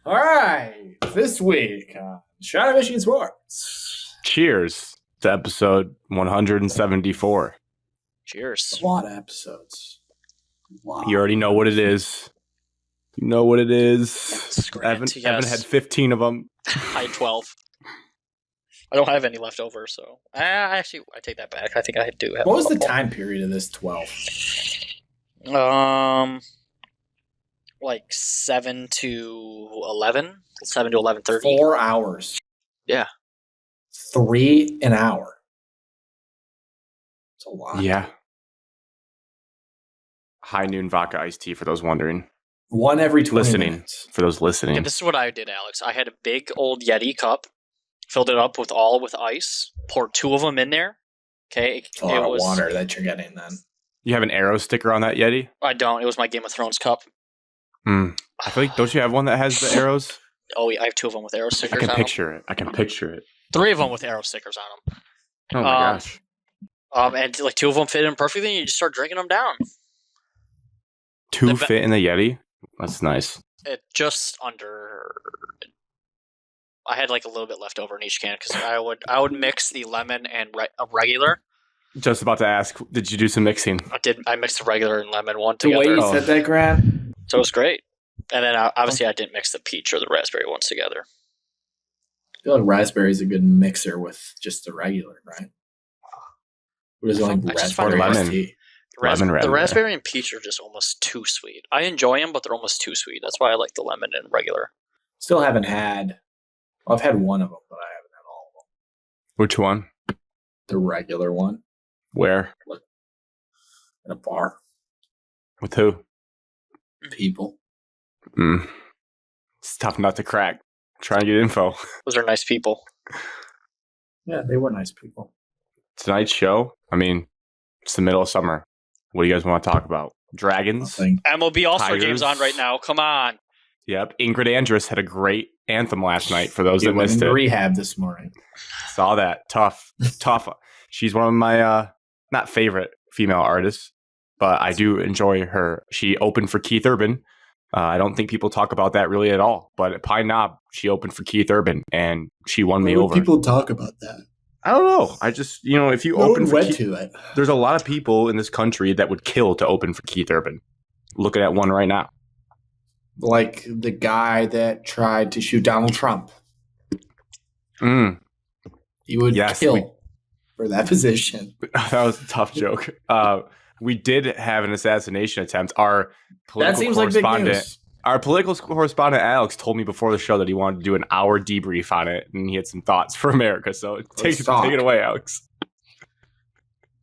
All right, this week, Shot of Michigan Sports. Cheers to episode 174. Cheers. A lot of episodes. You already know what it is. You know what it is. Scrant, Evan had 15 of them. I had 12. I don't have any left over, so I take that back. I think I do have. What was the time period of this 12? Like 7 to 11, 7 to 11:30. 4 hours. Yeah. 3 an hour. It's a lot. Yeah. High noon vodka iced tea for those wondering. One every 20 minutes. For those listening. Yeah, this is what I did, Alex. I had a big old Yeti cup, filled it up with ice, poured 2 of them in there. Okay, It's a lot of water that you're getting then. You have an arrow sticker on that Yeti? I don't. It was my Game of Thrones cup. I feel like, don't you have one that has the arrows? Oh, yeah, I have 2 of them with arrow stickers. I can picture it. 3 of them with arrow stickers on them. Oh my gosh. And like 2 of them fit in perfectly, and you just start drinking them down. 2 fit in the Yeti? That's nice. It just under. I had like a little bit left over in each can because I would mix the lemon and a regular. Just about to ask, did you do some mixing? I did. I mixed the regular and lemon one The together. way you said that, Grant. So it was great. And then obviously I didn't mix the peach or the raspberry ones together. I feel like raspberry is a good mixer with just the regular, right? What is it like? I just find Raspberry lemon. iced tea. The raspberry and peach are just almost too sweet. I enjoy them, but they're almost too sweet. That's why I like the lemon and regular. Still haven't had. Well, I've had one of them, but I haven't had all of them. Which one? The regular one Where? at a bar. With who? People. It's tough not to crack. Trying to get info. Those are nice people. Yeah, they were nice people. Tonight's show, I mean, it's the middle of summer. What do you guys want to talk about? Dragons? Nothing. MLB All-Star Tigers. Game's on right now. Come on. Yep. Ingrid Andress had a great anthem last night for those She that went missed into it. rehab this morning. Saw that. Tough. She's one of my, not favorite female artists, but I do enjoy her. She opened for Keith Urban. I don't think people talk about that really at all. But at Pine Knob, she opened for Keith Urban, and she won me over. People talk about that. I don't know. I just, if you No open one for went Keith, to it. there's a lot of people in this country that would kill to open for Keith Urban. Looking at one right now. Like the guy that tried to shoot Donald Trump. He would kill for that position. That was a tough joke. We did have an assassination attempt. Our political correspondent Alex told me before the show that he wanted to do an hour debrief on it, and he had some thoughts for America. So take it away, Alex.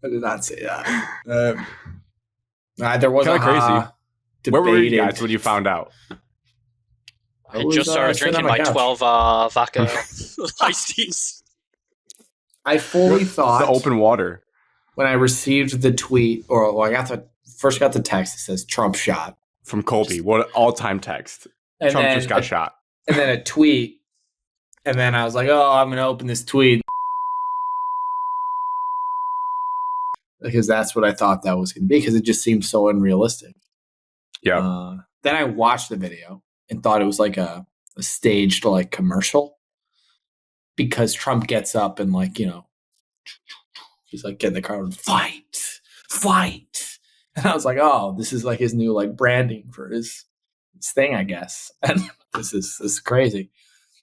I did not say that. There was Kinda crazy. Debated. Where were you guys when you found out? I just started drinking my 12 vodka iced teas. I fully thought the open water when I received the tweet, first got the text that says Trump shot from Colby. What an all-time text! And Trump then just got shot, and then a tweet, and then I was like, "Oh, I'm going to open this tweet." Because that's what I thought that was going to be, because it just seemed so unrealistic. Yeah. Then I watched the video and thought it was like a staged like commercial, because Trump gets up and he's like getting the car and fight. And I was like, oh, this is like his new like branding for his thing, I guess. And this is crazy.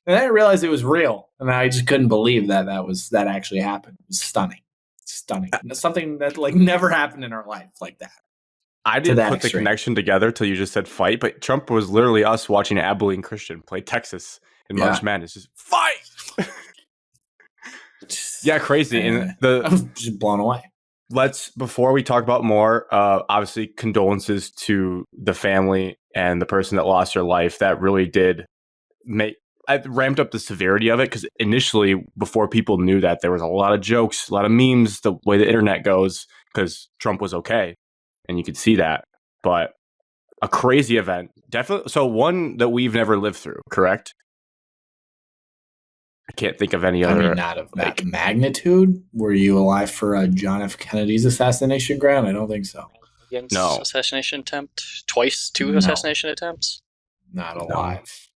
And then I realized it was real, and I just couldn't believe that actually happened. It was stunning. Something that like never happened in our life like that. I didn't put the connection together till you just said fight, but Trump was literally us watching Abilene Christian play Texas in March Madness. Just fight! Yeah, crazy. And I was just blown away. Before we talk about more, obviously condolences to the family and the person that lost their life. That really did I ramped up the severity of it, because initially, before people knew that, there was a lot of jokes, a lot of memes, the way the internet goes, because Trump was okay. And you could see that. But a crazy event. Definitely. So one that we've never lived through, correct? I can't think of any other. I mean, not of that magnitude. Were you alive for John F. Kennedy's assassination, Grant? I don't think so. No. Assassination attempt? Twice? 2 assassination attempts? Not alive.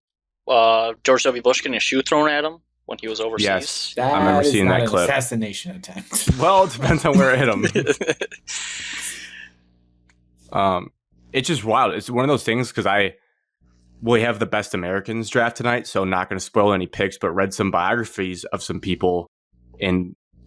George W. Bush getting a shoe thrown at him when he was overseas. Yes. That I remember is seeing not that an clip. assassination attempt. Well, it depends on where it hit him. It's just wild. It's one of those things because we have the Best Americans draft tonight, so not going to spoil any picks, but read some biographies of some people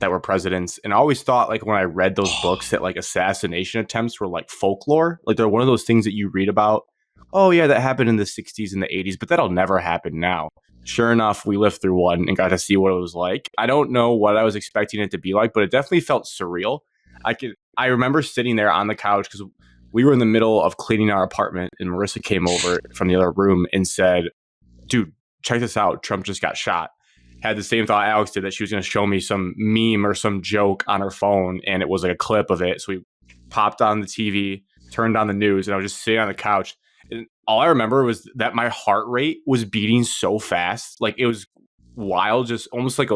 that were presidents, and I always thought, like, when I read those books that like assassination attempts were like folklore. Like, they're one of those things that you read about. Oh yeah, that happened in the 60s and the 80s, but that'll never happen now. Sure enough, we lived through one and got to see what it was like. I don't know what I was expecting it to be like, but it definitely felt surreal. I remember sitting there on the couch because we were in the middle of cleaning our apartment, and Marissa came over from the other room and said, "Dude, check this out. Trump just got shot." Had the same thought Alex did, that she was going to show me some meme or some joke on her phone, and it was like a clip of it. So we popped on the TV, turned on the news, and I was just sitting on the couch. And all I remember was that my heart rate was beating so fast. Like, it was wild, just almost like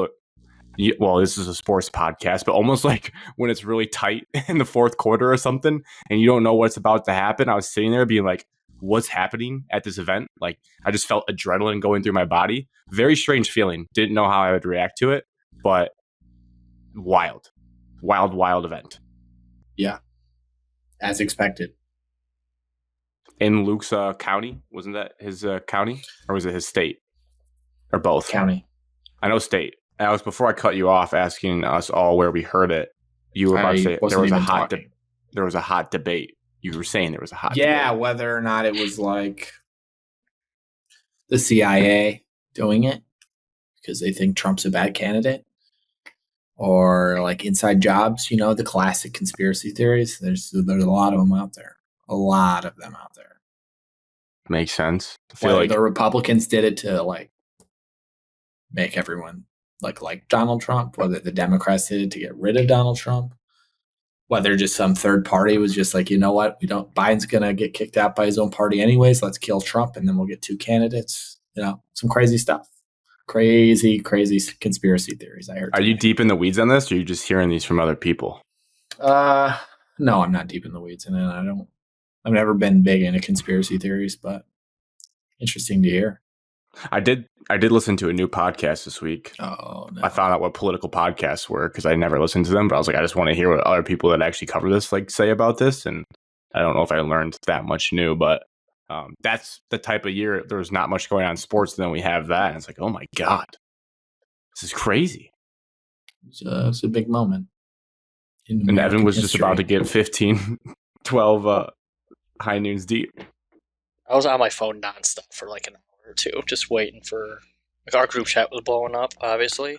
well, this is a sports podcast, but almost like when it's really tight in the fourth quarter or something and you don't know what's about to happen. I was sitting there being like, what's happening at this event? Like, I just felt adrenaline going through my body. Very strange feeling. Didn't know how I would react to it, but wild event. Yeah, as expected. In Luke's county, wasn't that his county, or was it his state, or both? County. I know state. Alex, before I cut you off asking us all where we heard it, you were about to say there was a hot debate. You were saying there was a hot debate. Yeah, whether or not it was like the CIA doing it because they think Trump's a bad candidate, or like inside jobs, the classic conspiracy theories. There's a lot of them out there. A lot of them out there. Makes sense. I feel Whether like the Republicans did it to like make everyone like Donald Trump, whether the Democrats did it to get rid of Donald Trump, whether just some third party was just like, you know what, Biden's gonna get kicked out by his own party anyways, let's kill Trump and then we'll get two candidates. Some crazy stuff. Crazy conspiracy theories I heard today. Are you deep in the weeds on this, or are you just hearing these from other people? No, I'm not deep in the weeds, and I've never been big into conspiracy theories, but interesting to hear. I did listen to a new podcast this week. Oh, no. I found out what political podcasts were because I never listened to them, but I was like, I just want to hear what other people that actually cover this say about this. And I don't know if I learned that much new, but that's the type of year there's not much going on in sports. And then we have that, and it's like, oh my God, this is crazy. It's a big moment. And Evan was just about to get 15, 12 high noons deep. I was on my phone nonstop for like an hour or two, just waiting for, like, our group chat was blowing up, obviously.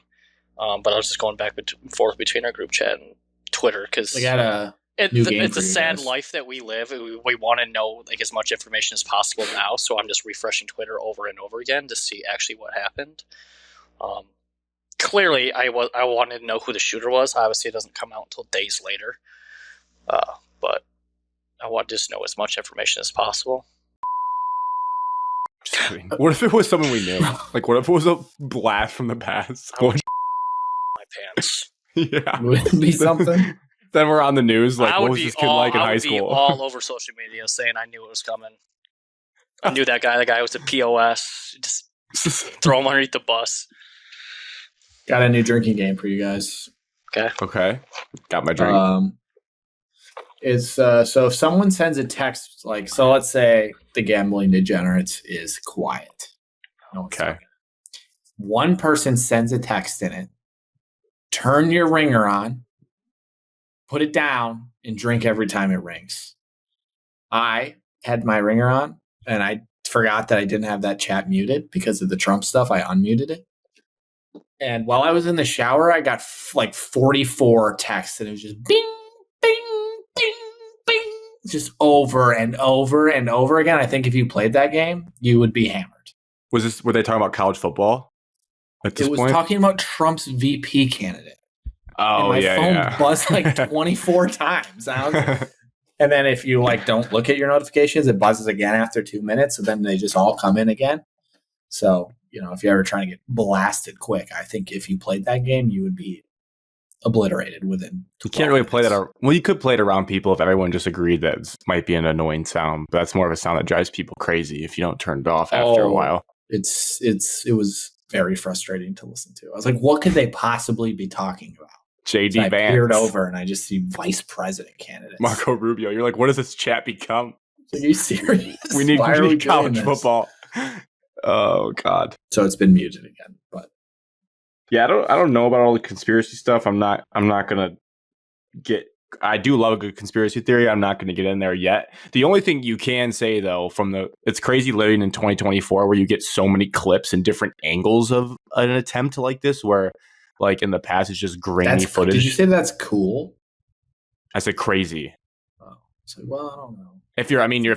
But I was just going back and forth between our group chat and Twitter because it's a sad life that we live. We want to know like as much information as possible now, so I'm just refreshing Twitter over and over again to see actually what happened. Clearly, I wanted to know who the shooter was. Obviously, it doesn't come out until days later. But I wanted to just know as much information as possible. Just kidding. What if it was someone we knew? Like, what if it was a blast from the past? My pants. Yeah. Would it be something? Then we're on the news. Like, what was this kid like in high school? I would be all over social media saying I knew it was coming. I knew that guy. The guy was a POS. Just throw him underneath the bus. Got a new drinking game for you guys. Okay. Got my drink. So if someone sends a text, like, so let's say the gambling degenerate is quiet. Okay. One person sends a text in it. Turn your ringer on, put it down, and drink every time it rings. I had my ringer on, and I forgot that I didn't have that chat muted because of the Trump stuff. I unmuted it. And while I was in the shower, I got like 44 texts, and it was just bing, bing, bing, bing, just over and over and over again. I think if you played that game, you would be hammered. Were they talking about college football at this point? It was talking about Trump's VP candidate. Oh, and my phone buzzed like 24 times. And then if you like don't look at your notifications, it buzzes again after 2 minutes. So then they just all come in again. So, if you're ever trying to get blasted quick, I think if you played that game, you would be obliterated within. You can't really play that. Well, you could play it around people if everyone just agreed that it might be an annoying sound, but that's more of a sound that drives people crazy if you don't turn it off after a while. It was very frustrating to listen to. I was like, what could they possibly be talking about? JD So I Vance. peered over and I just see vice president candidates. Marco Rubio. You're like, what does this chat become? Are you serious? We need doing college this? football. Oh God. So it's been muted again, but yeah, I don't know about all the conspiracy stuff. I'm not gonna get. I do love a good conspiracy theory. I'm not gonna get in there yet. The only thing you can say though, it's crazy living in 2024 where you get so many clips and different angles of an attempt like this, where like in the past it's just grainy footage. Did you say that's cool? I said crazy. Oh, so well, I don't know. If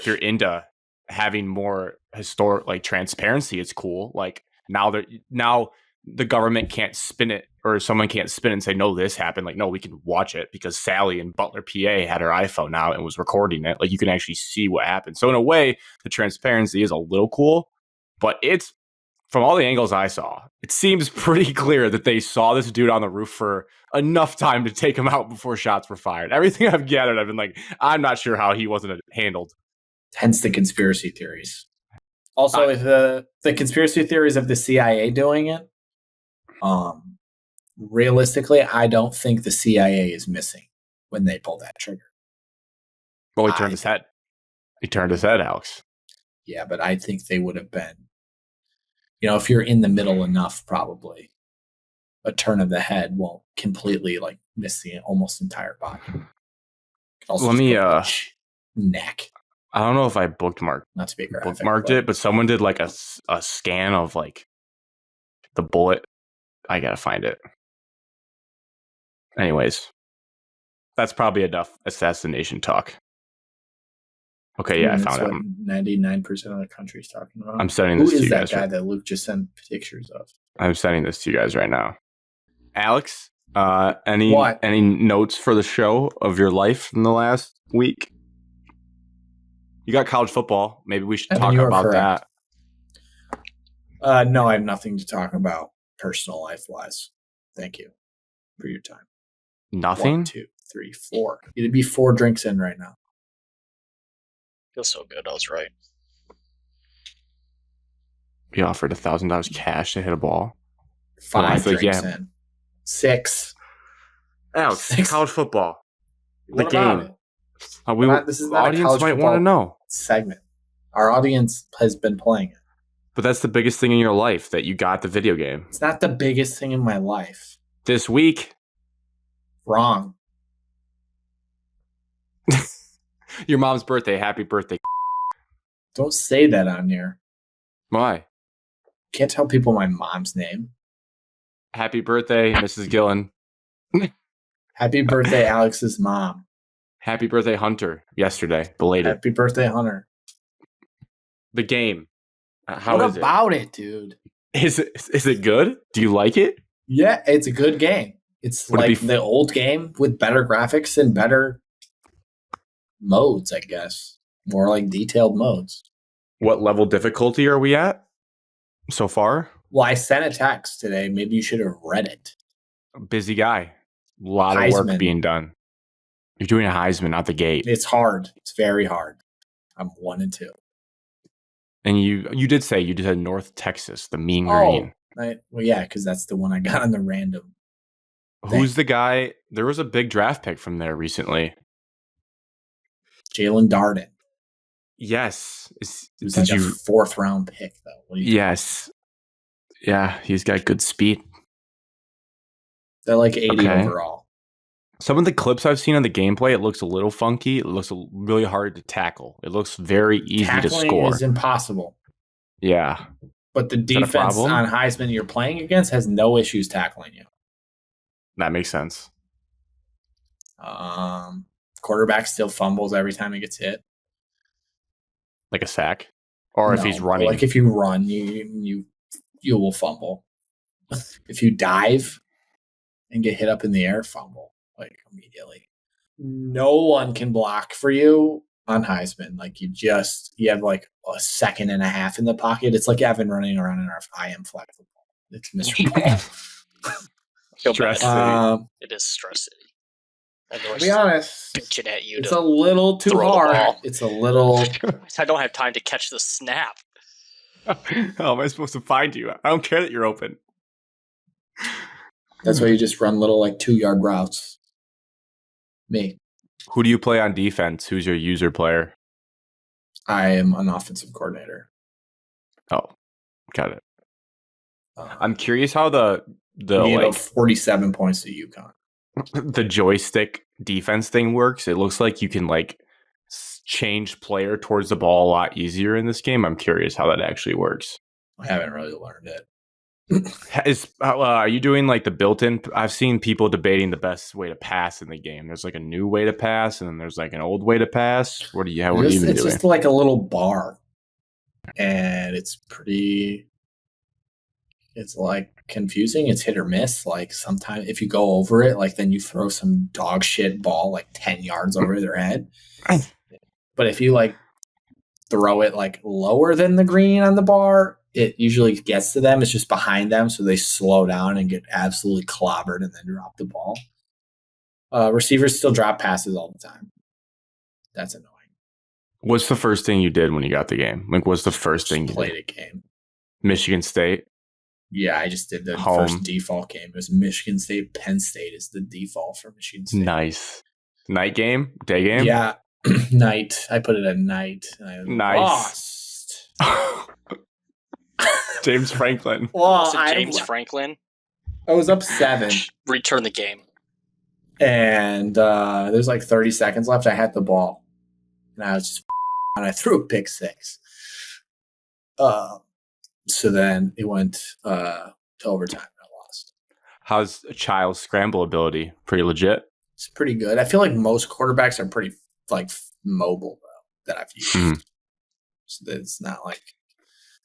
you're into having more historic like transparency, it's cool. Like now the government can't spin it, or someone can't spin it and say, no, this happened. Like, no, we can watch it because Sally in Butler, PA had her iPhone out and was recording it. Like, you can actually see what happened. So in a way, the transparency is a little cool, but it's, from all the angles I saw, it seems pretty clear that they saw this dude on the roof for enough time to take him out before shots were fired. Everything I've gathered, I've been like, I'm not sure how he wasn't handled. Hence the conspiracy theories. Also, if the conspiracy theories of the CIA doing it, realistically, I don't think the CIA is missing when they pull that trigger. Well, he turned his head. He turned his head, Alex. Yeah, but I think they would have been, if you're in the middle enough, probably a turn of the head won't completely like miss the almost entire body. Let me neck. I don't know if I bookmarked it, but someone did like a scan of like the bullet. I gotta find it. Anyways, that's probably enough assassination talk. Okay, yeah, I found it. 99% of the country's talking about. I'm sending this to you guys. Who is that guy that Luke just sent pictures of? I'm sending this to you guys right now. Alex, any notes for the show of your life in the last week? You got college football. Maybe we should talk about that. No, I have nothing to talk about personal life-wise. Thank you for your time. Nothing? 1, 2, 3, 4. It'd be 4 drinks in right now. Feels so good. I was right. He offered $1,000 cash to hit a ball. 5 drinks in. 6. Alex, 6. College football. What about it? This is not audience might want to know. Segment. Our audience has been playing it. But that's the biggest thing in your life, that you got the video game. It's not the biggest thing in my life. This week? Wrong. Your mom's birthday. Happy birthday. Don't say that on here. Why? Can't tell people my mom's name. Happy birthday, Mrs. Gillen. Happy birthday, Alex's mom. Happy birthday, Hunter. Yesterday, belated. Happy birthday, Hunter. The game. How is it? What about it, dude? Is it good? Do you like it? Yeah, it's a good game. It's like the old game with better graphics and better modes, I guess. More like detailed modes. What level difficulty are we at so far? Well, I sent a text today. Maybe you should have read it. Busy guy. A lot of work being done. You're doing a Heisman out the gate. It's hard. It's very hard. I'm 1 and 2. And you did say you did had North Texas, the Mean Green. Well, yeah, because that's the one I got on the random. Who's the guy? There was a big draft pick from there recently. Jalen Darden. Yes. He's like a 4th round pick, though. Yes. Yeah, he's got good speed. They're like 80 overall. Some of the clips I've seen on the gameplay, it looks a little funky. It looks really hard to tackle. It looks very easy to score. Tackling is impossible. Yeah. But the defense on Heisman you're playing against has no issues tackling you. That makes sense. Quarterback still fumbles every time he gets hit. Like a sack? Or if he's running? Like if you run, you will fumble. If you dive and get hit up in the air, fumble. Like immediately. No one can block for you on Heisman. Like you have like a second and a half in the pocket. It's like Evan running around in our IM flag football. It's miserable. Stress City. It is Stress City. To be honest, pitching at you. It's a little too hard. It's a little. I don't have time to catch the snap. How am I supposed to find you? I don't care that you're open. That's why you just run little 2-yard routes. Me. Who do you play on defense? Who's your user player? I am an offensive coordinator. Oh, got it. I'm curious how the gave up 47 points to UConn. The joystick defense thing works. It looks like you can change player towards the ball a lot easier in this game. I'm curious how that actually works. I haven't really learned it. Are you doing the built-in? I've seen people debating the best way to pass in the game. There's a new way to pass, and then there's an old way to pass. What are you even doing? It's just a little bar, and it's pretty. It's confusing. It's hit or miss. Sometimes if you go over it, then you throw some dog shit ball 10 yards over their head. But if you throw it lower than the green on the bar, it usually gets to them. It's just behind them, so they slow down and get absolutely clobbered and then drop the ball. Receivers still drop passes all the time. That's annoying. What's the first thing you did when you got the game? What's the first thing you played did? a game? Michigan State? Yeah, I just did the Home. First default game. It was Michigan State. Penn State is the default for Michigan State. Nice. Night game? Day game? Yeah, night. I put it at night. And I Nice. lost. James Franklin. Well, James Franklin. I was up 7. Return the game. And there's 30 seconds left. I had the ball. And I was just and I threw a pick 6. So then it went to overtime. I lost. How's a child's scramble ability? Pretty legit? It's pretty good. I feel like most quarterbacks are pretty mobile though that I've used. Mm-hmm. So it's not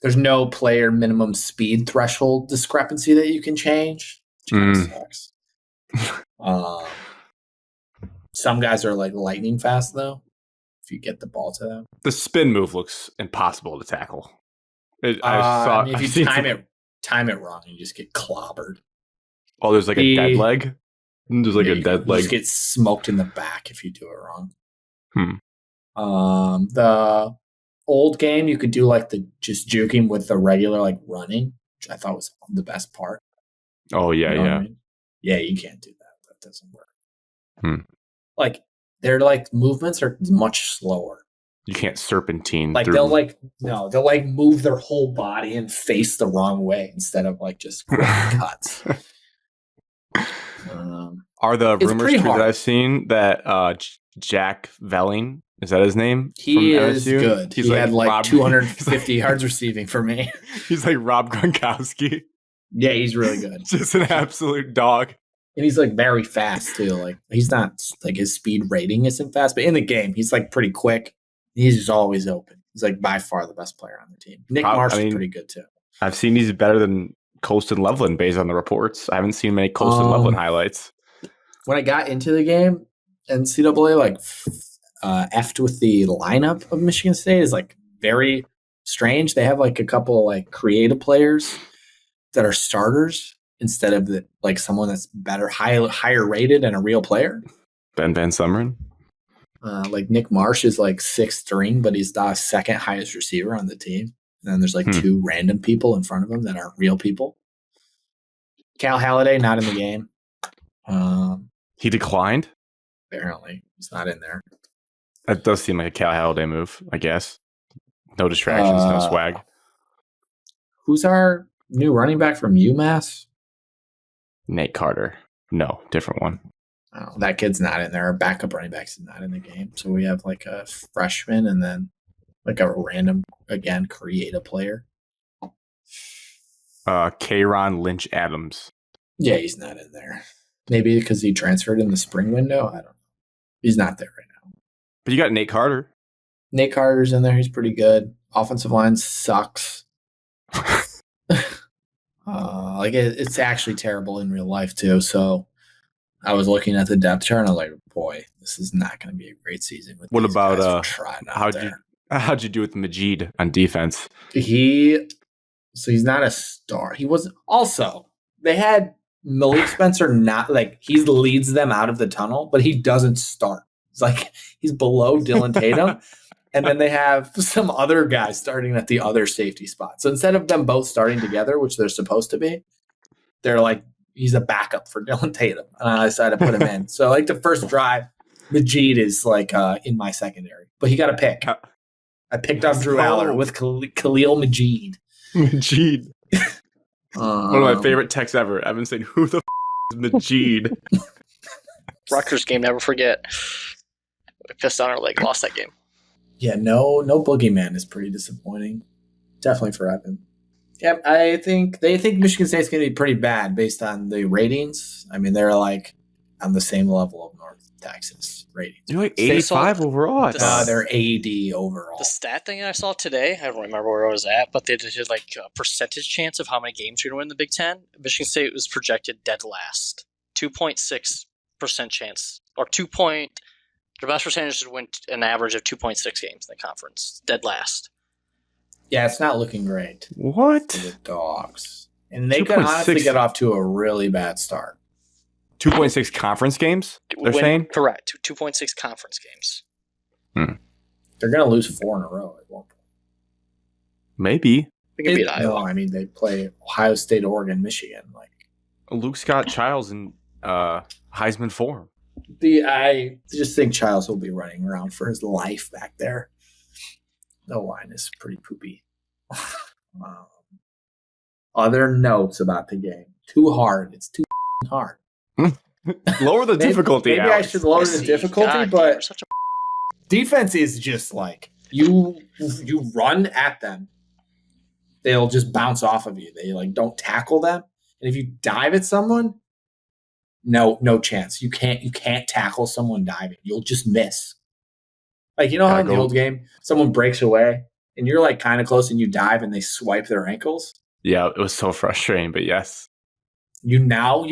there's no player minimum speed threshold discrepancy that you can change. Which kind of sucks. Some guys are lightning fast though. If you get the ball to them, the spin move looks impossible to tackle. If you time it wrong, you just get clobbered. Oh, there's a dead leg. There's a dead leg. You just get smoked in the back if you do it wrong. Hmm. The old game, you could do the just juking with the regular running, which I thought was the best part. Oh yeah, You know yeah. what I mean? Yeah, you can't do that. That doesn't work. Hmm. Their movements are much slower. You can't serpentine. They'll they'll move their whole body and face the wrong way instead of just quick cuts. Are the rumors true hard. that I've seen that Jack Velling, is that his name? He is MSU? Good. He had 250 yards receiving for me. He's like Rob Gronkowski. Yeah, he's really good. Just an absolute dog. And he's very fast too. He's not his speed rating isn't fast, but in the game he's pretty quick. He's just always open. He's by far the best player on the team. Nick Marsh is pretty good too. I've seen he's better than Colston Loveland based on the reports. I haven't seen many Colston Loveland highlights. When I got into the game, NCAA effed with the lineup of Michigan State is very strange. They have a couple creative players that are starters instead of someone that's better, higher rated and a real player. Ben Van Sumeren. Nick Marsh is 6th string, but he's the second highest receiver on the team. And then there's 2 random people in front of him that aren't real people. Cal Halliday not in the game. He declined? Apparently. He's not in there. That does seem like a Cal Halliday move, I guess. No distractions, no swag. Who's our new running back from UMass? Nate Carter. No, different one. Oh, that kid's not in there. Our backup running back's not in the game. So we have a freshman and then a random, again, creative player. K'Ron Lynch Adams. Yeah, he's not in there. Maybe because he transferred in the spring window. I don't know. He's not there right now. But you got Nate Carter. Nate Carter's in there. He's pretty good. Offensive line sucks. It's actually terrible in real life too. So I was looking at the depth chart and I was like, boy, this is not going to be a great season. What about how'd you do with Majid on defense? He's not a star. He was also, they had Malik Spencer he leads them out of the tunnel, but he doesn't start. It's he's below Dylan Tatum, And then they have some other guy starting at the other safety spot. So instead of them both starting together, which they're supposed to be, they're like, he's a backup for Dylan Tatum. And I decided to put him in. So like the first drive, Majid is like in my secondary. But he got a pick. I picked up Drew Aller with Khalil Majid. Majid. One of my favorite texts ever. I've been saying, who the is Majid? Rutgers game, never forget. We pissed on our leg, lost that game. Yeah, no boogeyman is pretty disappointing. Definitely for Evan. Yeah, I think they think Michigan State's going to be pretty bad based on the ratings. I mean, they're like on the same level of North Texas ratings. You're like 85 overall. They're 80 overall. The stat thing I saw today, I don't remember where I was at, but they did like a percentage chance of how many games you're going to win in the Big Ten. Michigan State was projected dead last. 2.6% chance. Or the best percentage is to win an average of 2.6 games in the conference. Dead last. Yeah, it's not looking great. What? For the Dogs. And they could honestly get off to a really bad start. 2.6 conference games, they're saying? Correct. 2.6 conference games. They're going to lose 4 in a row at one point. Maybe. They can beat Iowa. No, I mean, they play Ohio State, Oregon, Michigan. Like Luke Scott Childs in Heisman form. I just think Childs will be running around for his life back there. The line is pretty poopy. Other notes about the game. Too hard. It's too hard. Lower the difficulty. Maybe I should lower the difficulty, but defense is just like you run at them. They'll just bounce off of you. They like don't tackle them. And if you dive at someone, no chance. You can't tackle someone diving. You'll just miss. Like, you know how in the old game, someone breaks away and you're like kind of close and you dive and they swipe their ankles? Yeah, it was so frustrating, but yes. You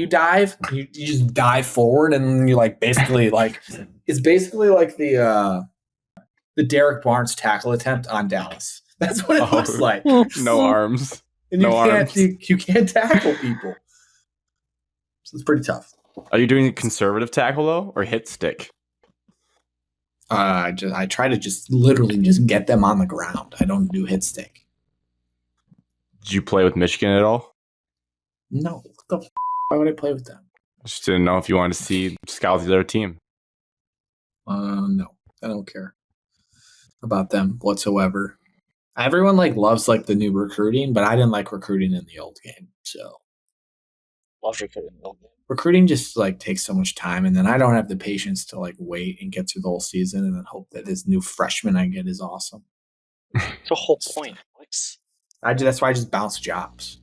dive, you just dive forward and you like basically like, it's basically like the Derek Barnes tackle attempt on Dallas. That's what it looks like. No arms. And you can't tackle people. So it's pretty tough. Are you doing conservative tackle though, or hit stick? I try to just literally just get them on the ground. I don't do hit stick. Did you play with Michigan at all? No. What the why would I play with them? Just didn't know if you wanted to see scout the other team. No, I don't care about them whatsoever. Everyone like loves like the new recruiting, but I didn't like recruiting in the old game. So loved recruiting in the old game. Recruiting just like takes so much time, and then I don't have the patience to like wait and get through the whole season and then hope that this new freshman I get is awesome. The whole point, Alex. That's why I just bounce jobs.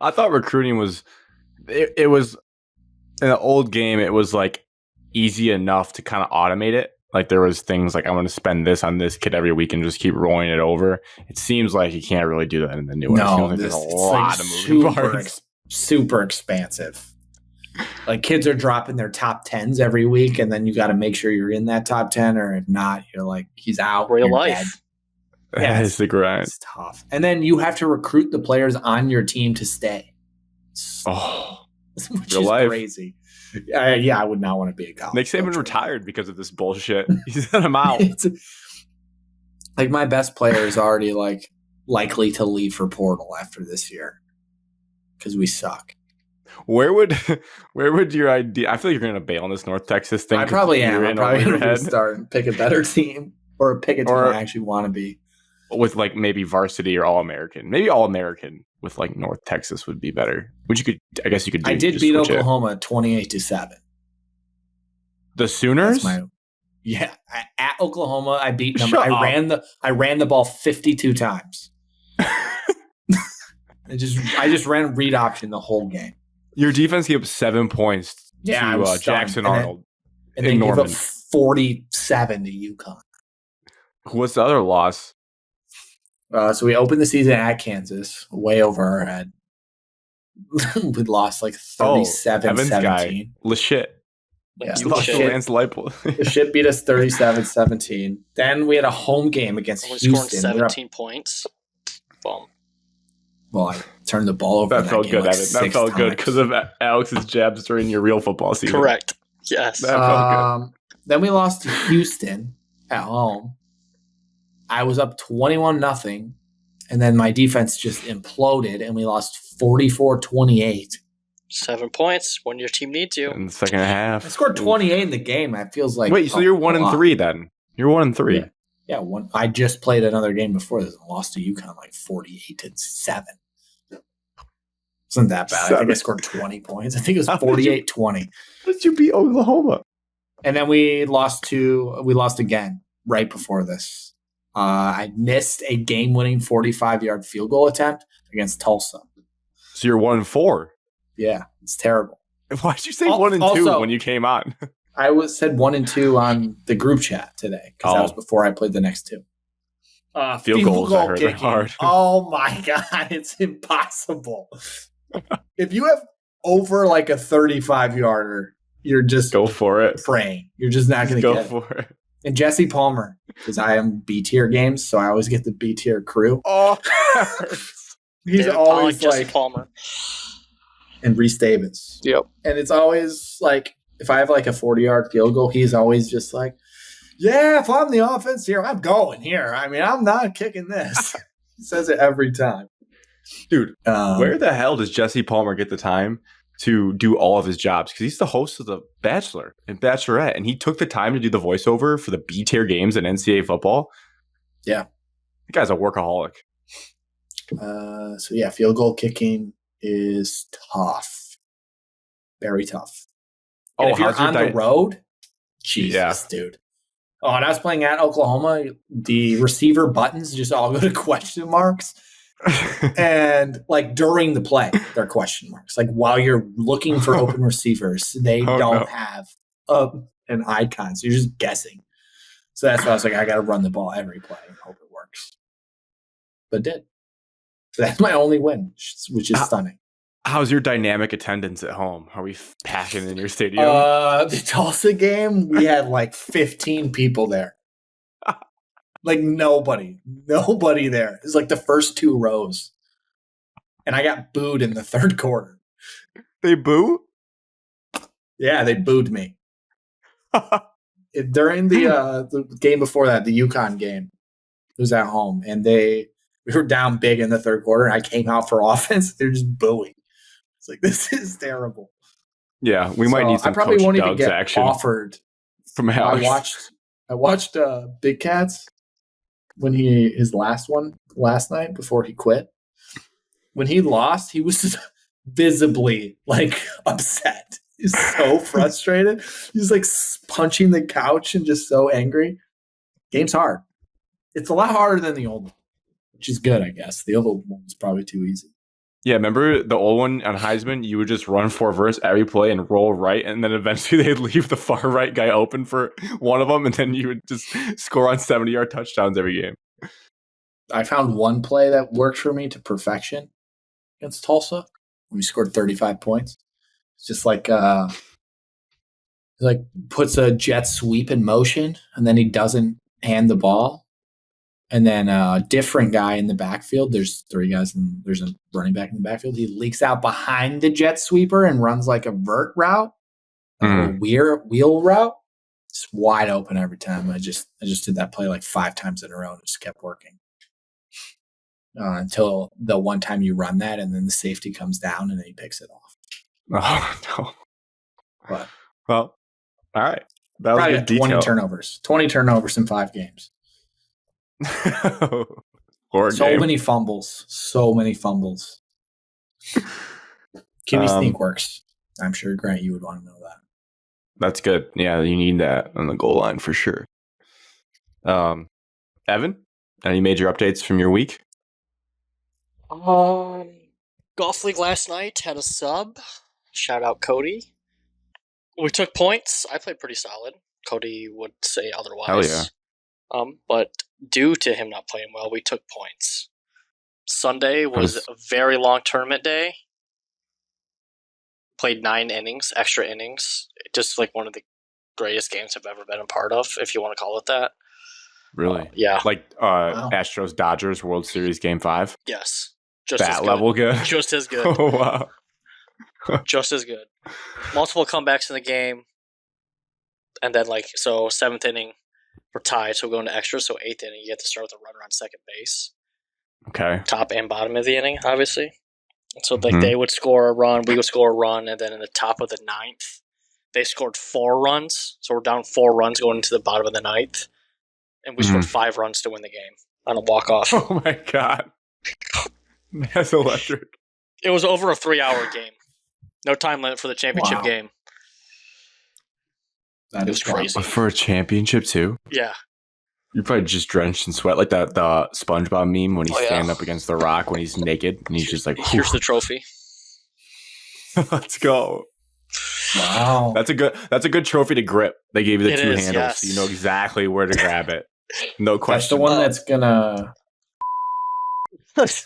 I thought recruiting was it was in the old game. It was like easy enough to kind of automate it. Like there was things like I want to spend this on this kid every week and just keep rolling it over. It seems like you can't really do that in the new one. No, there's a lot of moving parts. Super expansive. Like kids are dropping their top 10s every week, and then you got to make sure you're in that top 10, or if not, you're like he's out. Real life. Yeah, it's the grind. It's tough, and then you have to recruit the players on your team to stay. Which real is life. Crazy. Yeah, I would not want to be a college. Nick Saban retired because of this bullshit. He said I'm out. Like my best player is already like likely to leave for portal after this year because we suck. Where would your idea? I feel like you're gonna bail on this North Texas thing. I probably am. I'm probably gonna start and pick a better team or pick a team I actually want to be. With like maybe varsity or All-American. Maybe All-American with like North Texas would be better. Which you could, I guess you could do. I did beat Oklahoma 28-7. The Sooners? At Oklahoma, I beat them. I ran the ball 52 times. I just ran read option the whole game. Your defense gave up 7 points to Jackson Arnold. And then gave up 47 to UConn. What's the other loss? So we opened the season at Kansas, way over our head. We lost like 37-17. Lashit. Yeah, you lost to Lance Leipold. Lashit beat us 37-17. Then we had a home game against Houston. Scoring 17 points. Boom. Well, I turned the ball over. That felt good, Evan. That felt good because of Alex's jabs during your real football season. Correct. Yes. That felt good. Then we lost to Houston at home. I was up 21-0, and then my defense just imploded, and we lost 44-28. 7 points when your team needs you. In the second half. I scored 28 in the game. That feels like Wait, so you're 1-3 then? You're 1-3. Yeah, one. I just played another game before this and lost to UConn like 48-7. Isn't that bad? I think I scored 20 points. I think it was 48-20. How did you beat Oklahoma? And then we lost again right before this. I missed a game-winning 45-yard field goal attempt against Tulsa. So you're 1-4. Yeah, it's terrible. Why did you say 1-2 when you came on? I said 1-2 on the group chat today because that was before I played the next two. Field goals, I heard, they're hard. Oh my God, it's impossible. If you have over like a 35-yarder, you're just go for it. Praying. You're just not going to get it. Go for it. And Jesse Palmer, because I am B tier games, so I always get the B tier crew. Oh, he's always like Jesse Palmer and Reese Davis. Yep. And it's always like if I have like a 40-yard field goal, he's always just like, yeah, if I'm the offense here, I'm going here. I mean, I'm not kicking this. He says it every time. Dude, where the hell does Jesse Palmer get the time to do all of his jobs? Because he's the host of The Bachelor and Bachelorette, and he took the time to do the voiceover for the B-tier games in NCAA football. Yeah. The guy's a workaholic. So, yeah, field goal kicking is tough. Very tough. And if you're on the road, Jesus, dude. Oh, and I was playing at Oklahoma. The receiver buttons just all go to question marks. And like during the play, they're question marks. Like while you're looking for open receivers, they don't have an icon. So you're just guessing. So that's why I was like, I got to run the ball every play and hope it works. But it did. So that's my only win, which is stunning. How's your dynamic attendance at home? Are we packing in your stadium? The Tulsa game, we had like 15 people there. Like nobody there. It was like the first two rows. And I got booed in the third quarter. They boo? Yeah, they booed me. During the game before that, the UConn game, it was at home. And we were down big in the third quarter. And I came out for offense. They're just booing. It's like, this is terrible. Yeah, we might need some I probably Coach won't even Doug's get action offered. From Alex. I watched Big Cats when his last one last night before he quit. When he lost, he was visibly like upset. He's so frustrated. He's like punching the couch and just so angry. Game's hard. It's a lot harder than the old one, which is good, I guess. The old one was probably too easy. Yeah, remember the old one on Heisman? You would just run for verse every play and roll right, and then eventually they'd leave the far right guy open for one of them, and then you would just score on 70-yard touchdowns every game. I found one play that worked for me to perfection against Tulsa. We scored 35 points. It's just like puts a jet sweep in motion, and then he doesn't hand the ball. And then a different guy in the backfield. There's three guys, and there's a running back in the backfield. He leaks out behind the jet sweeper and runs like a vert route, a wheel route. It's wide open every time. I just did that play like 5 times in a row, and it just kept working until the one time you run that, and then the safety comes down and then he picks it off. Oh no! But well, all right. That was probably good detail. 20 turnovers. 20 turnovers in 5 games. Many fumbles. So many fumbles. QB sneak works. I'm sure, Grant, you would want to know that. That's good. Yeah, you need that on the goal line for sure. Evan, any major updates from your week? Golf League last night had a sub. Shout out Cody. We took points. I played pretty solid. Cody would say otherwise. Hell yeah. But due to him not playing well, we took points. Sunday was a very long tournament day. Played 9 innings, extra innings. Just like one of the greatest games I've ever been a part of, if you want to call it that. Really? Yeah. Like Wow. Astros Dodgers World Series Game 5? Yes. Just that as good. level good? Just as good. Oh, wow. Just as good. Multiple comebacks in the game. And then, so 7th inning, we're tied, so we're going to extra. So 8th inning, you have to start with a runner on second base. Okay. Top and bottom of the inning, obviously. So, they would score a run, we would score a run, and then in the top of the 9th, they scored 4 runs. So we're down 4 runs going into the bottom of the 9th. And we scored 5 runs to win the game on a walk-off. Oh, my God. That's electric. It was over a 3-hour game. No time limit for the championship game. That was crazy. For a championship, too? Yeah. You're probably just drenched in sweat, like the SpongeBob meme when he's standing up against the rock when he's naked, and he's just like, here's the trophy. Let's go. Wow. That's a good trophy to grip. They gave you the 2 handles, yes. so you know exactly where to grab it. No question. That's the one that's gonna...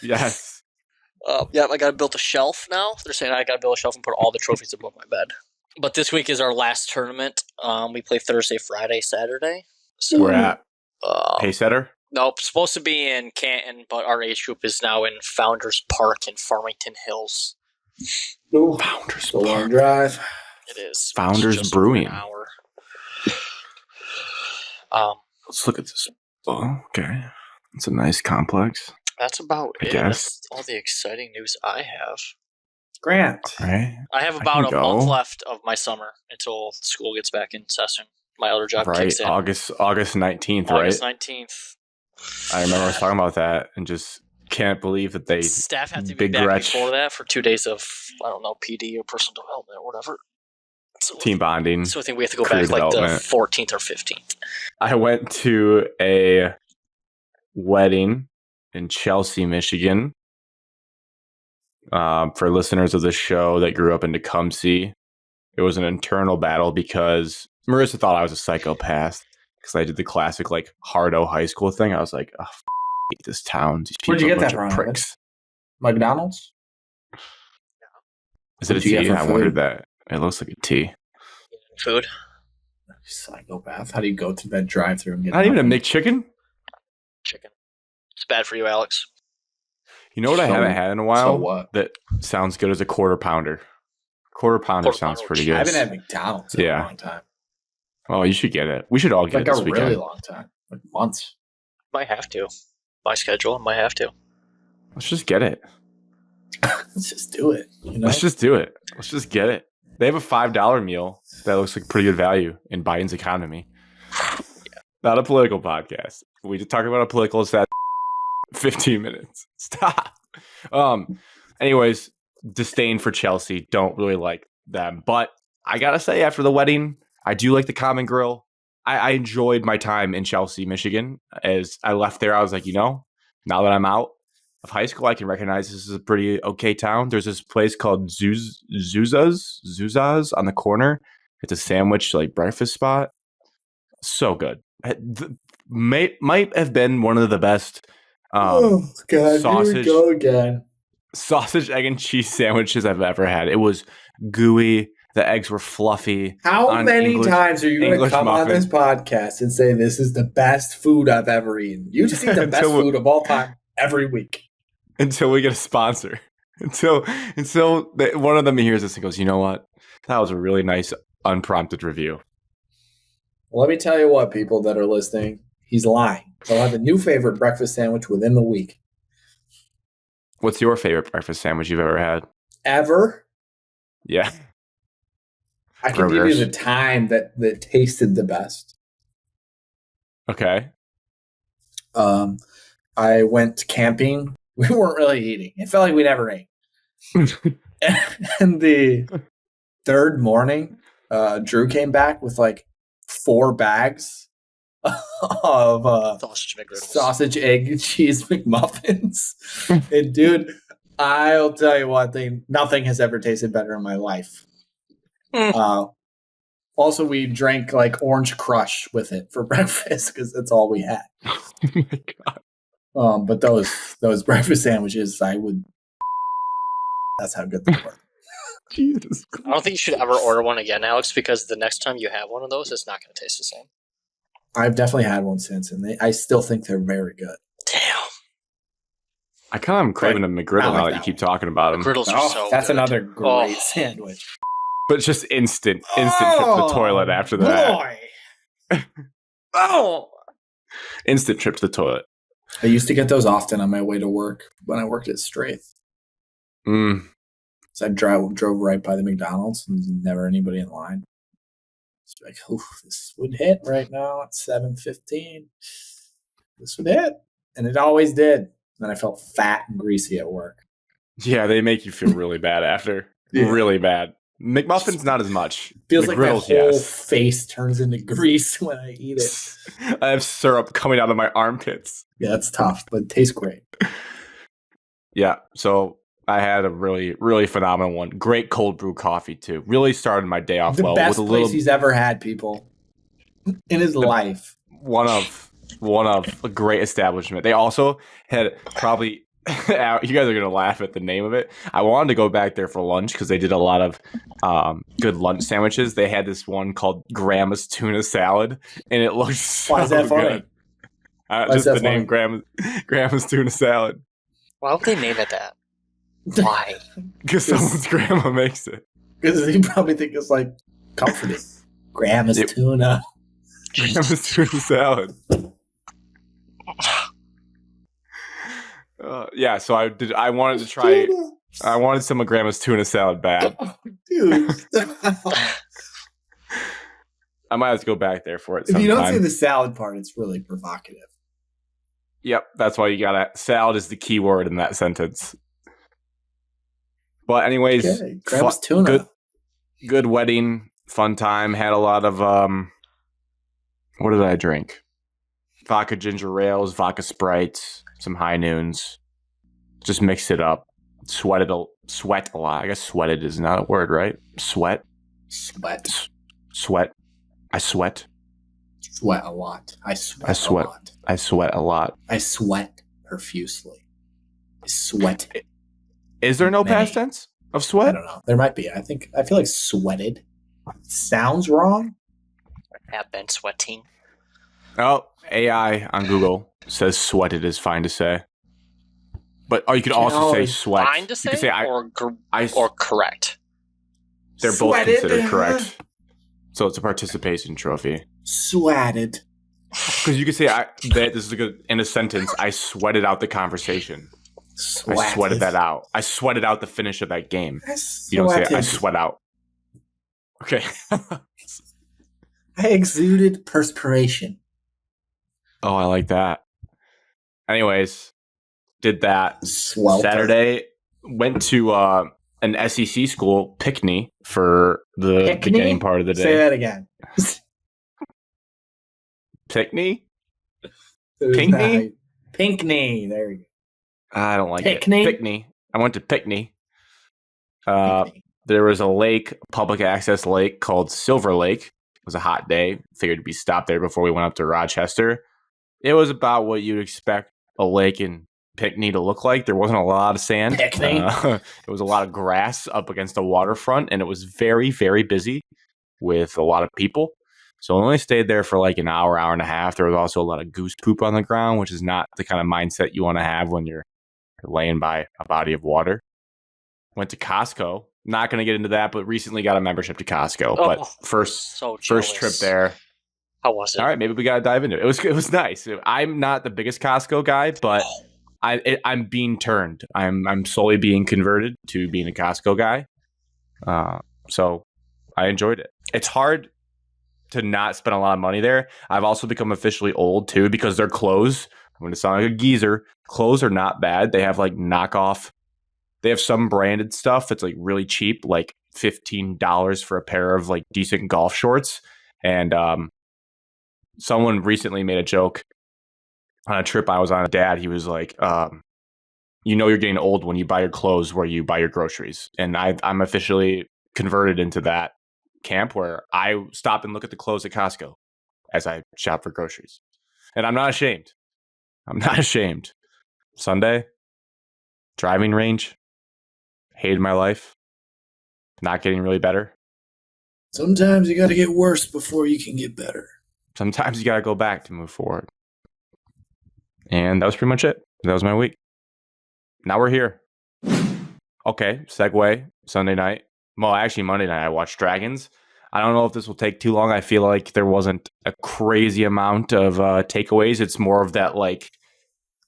Yes. Yeah, I got built a shelf now. They're saying I got to build a shelf and put all the trophies above my bed. But this week is our last tournament. We play Thursday, Friday, Saturday. So we're at Paysetter? Nope, supposed to be in Canton, but our age group is now in Founders Park in Farmington Hills. Ooh, Founders Park. Park. Drive. It is. Founders Brewing. An hour. Let's look at this. Oh, okay. It's a nice complex. That's about I it. guess. That's all the exciting news I have. Grant. Right. I have about a month left of my summer until school gets back in session. My other job kicks in. August 19th, right? August 19th. I remember I was talking about that and just can't believe that they... Staff have to be back before that for 2 days of, PD or personal development or whatever. So team bonding. So I think we have to go back the 14th or 15th. I went to a wedding in Chelsea, Michigan. For listeners of the show that grew up in Tecumseh, it was an internal battle because Marissa thought I was a psychopath because I did the classic Hardo high school thing. I was like, oh, hate this town. These people Where'd you get that from? Pricks. McDonald's? Is it a T? I wondered that. It looks like a T. Food. Psychopath. How do you go to that drive-thru and get not even a McChicken? Chicken. It's bad for you, Alex. You know what I haven't had in a while? So what? That sounds good as a quarter pounder. Quarter pounder sounds pretty good. I haven't had McDonald's in a long time. Oh, you should get it. We should all get it this weekend. Like a really long time. Like months. Might have to. My schedule, might have to. Let's just get it. Let's just do it. Let's just do it. Let's just get it. They have a $5 meal that looks like pretty good value in Biden's economy. Not a political podcast. We just talk about a political stat 15 minutes. Stop. Anyways, disdain for Chelsea. Don't really like them. But I gotta say, after the wedding, I do like the Common Grill. I enjoyed my time in Chelsea, Michigan. As I left there, I was like, now that I'm out of high school, I can recognize this is a pretty okay town. There's this place called Zuza's on the corner. It's a sandwich breakfast spot. So good. Might have been one of the best sausage, here we go again. Sausage, egg, and cheese sandwiches I've ever had. It was gooey. The eggs were fluffy. How many times are you going to come on this podcast and say this is the best food I've ever eaten? You just eat the best food of all time every week. Until we get a sponsor. Until one of them hears this and goes, you know what? That was a really nice unprompted review. Well, let me tell you what, people that are listening, he's lying. They'll have a new favorite breakfast sandwich within the week. What's your favorite breakfast sandwich you've ever had? Ever? Yeah. I can give you the time that tasted the best. Okay. I went camping. We weren't really eating. It felt like we never ate. And the third morning, Drew came back with 4 bags of sausage, egg, cheese McMuffins. And dude, I'll tell you one thing, nothing has ever tasted better in my life. Also, we drank Orange Crush with it for breakfast because that's all we had. Oh my God. But those breakfast sandwiches, that's how good they were. Jesus Christ. I don't think you should ever order one again, Alex, because the next time you have one of those, it's not going to taste the same. I've definitely had one since, and I still think they're very good. Damn. I kind of am craving a McGriddle now that you keep talking about them. McGriddles are so that's good. another great sandwich. But just instant trip to the toilet after that. Boy. Oh. Instant trip to the toilet. I used to get those often on my way to work when I worked at Straith. Mm. So I drove right by the McDonald's and never anybody in line. It's like, oh, this would hit right now at 7:15. This would hit. And it always did. And I felt fat and greasy at work. Yeah, they make you feel really bad after. Yeah. Really bad. McMuffin's not as much. Feels like my McGriddles, whole face turns into grease when I eat it. I have syrup coming out of my armpits. Yeah, it's tough, but it tastes great. Yeah, so I had a really, really phenomenal one. Great cold brew coffee, too. Really started my day off well. The best place he's ever had, people, in his life. One of a great establishment. They also had probably... you guys are going to laugh at the name of it. I wanted to go back there for lunch because they did a lot of good lunch sandwiches. They had this one called Grandma's Tuna Salad, and it looked so Why is that funny? good. Just the name Grandma's Tuna Salad. Why would they name it that? Why? Because someone's grandma makes it. Because they probably think it's like comforting. Grandma's tuna. Grandma's Tuna Salad. Yeah, so I wanted to try. I wanted some of Grandma's Tuna Salad bad. Dude. I might have to go back there for it If sometime. you don't say the salad part, it's really provocative. Yep, that's why you gotta. Salad is the key word in that sentence. But anyways, Okay. Grandma's tuna. Good wedding, fun time. Had a lot of what did I drink? Vodka ginger ales, vodka sprites, some high noons. Just mixed it up. Sweat a lot. I guess sweated is not a word, right? Sweat. I sweat. Sweat a lot. I sweat a lot. I sweat a lot. I sweat profusely. I sweat. Is there no past tense of sweat? I don't know. There might be. I feel like sweated sounds wrong. Have been sweating. Oh, AI on Google says sweated is fine to say. But you could also say sweat. Fine to say, you could say or correct. They're both considered correct. So it's a participation trophy. Sweated. Because you could say this is in a sentence. I sweated out the conversation. I sweated that out. I sweated out the finish of that game. You don't say I sweat out. Okay. I exuded perspiration. Oh, I like that. Anyways, did that. Swelter. Saturday, went to an SEC school, Pinckney, for the beginning part of the day. Say that again. Pinckney? Pinckney? Pinckney. There you go. I don't like Pinckney? it. Pinckney. I went to Pinckney. There was a lake, public access lake called Silver Lake. It was a hot day. Figured we'd stop there before we went up to Rochester. It was about what you'd expect a lake in Pinckney to look like. There wasn't a lot of sand. Pinckney. There was a lot of grass up against the waterfront, and it was very, very busy with a lot of people. So I only stayed there for like an hour and a half. There was also a lot of goose poop on the ground, which is not the kind of mindset you want to have when you're laying by a body of water. Went to Costco. Not going to get into that, but recently got a membership to Costco. But first trip there. How was it? All right, maybe we got to dive into it. It was nice. I'm not the biggest Costco guy, but I'm being turned. I'm slowly being converted to being a Costco guy. So I enjoyed it. It's hard to not spend a lot of money there. I've also become officially old too because their clothes, I'm going to sound like a geezer, clothes are not bad. They have like knockoff. They have some branded stuff that's like really cheap, like $15 for a pair of like decent golf shorts. And someone recently made a joke on a trip I was on. Dad, he was like, you're getting old when you buy your clothes where you buy your groceries. And I'm officially converted into that camp where I stop and look at the clothes at Costco as I shop for groceries. And I'm not ashamed. Sunday, driving range, hated my life, not getting really better. Sometimes you got to get worse before you can get better. Sometimes you got to go back to move forward. And that was pretty much it. That was my week. Now we're here. Okay, segue, Sunday night. Well, actually, Monday night I watched Dragons. I don't know if this will take too long. I feel like there wasn't a crazy amount of takeaways. It's more of that, like,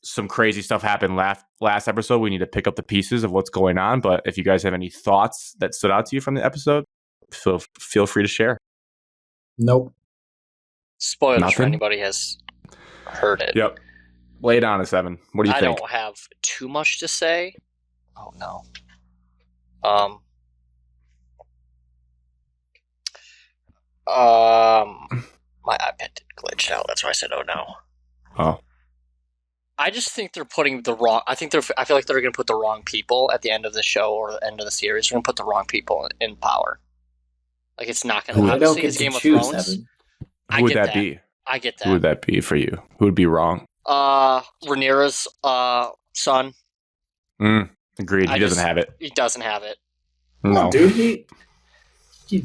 some crazy stuff happened last episode. We need to pick up the pieces of what's going on. But if you guys have any thoughts that stood out to you from the episode, feel free to share. Nope. Spoilers for anybody has heard it. Yep. Lay it on us, Evan. What do you think? I don't have too much to say. Oh, no. My iPad glitched out. That's why I said, oh, no. Oh. I just think they're putting the wrong... I feel like they're going to put the wrong people at the end of the show or the end of the series. They're going to put the wrong people in power. Like, it's not going to... Obviously, it's Game of Thrones. Who would that be? I get that. Who would that be for you? Who would be wrong? Rhaenyra's son. Agreed. He doesn't have it. He doesn't have it. No, dude. He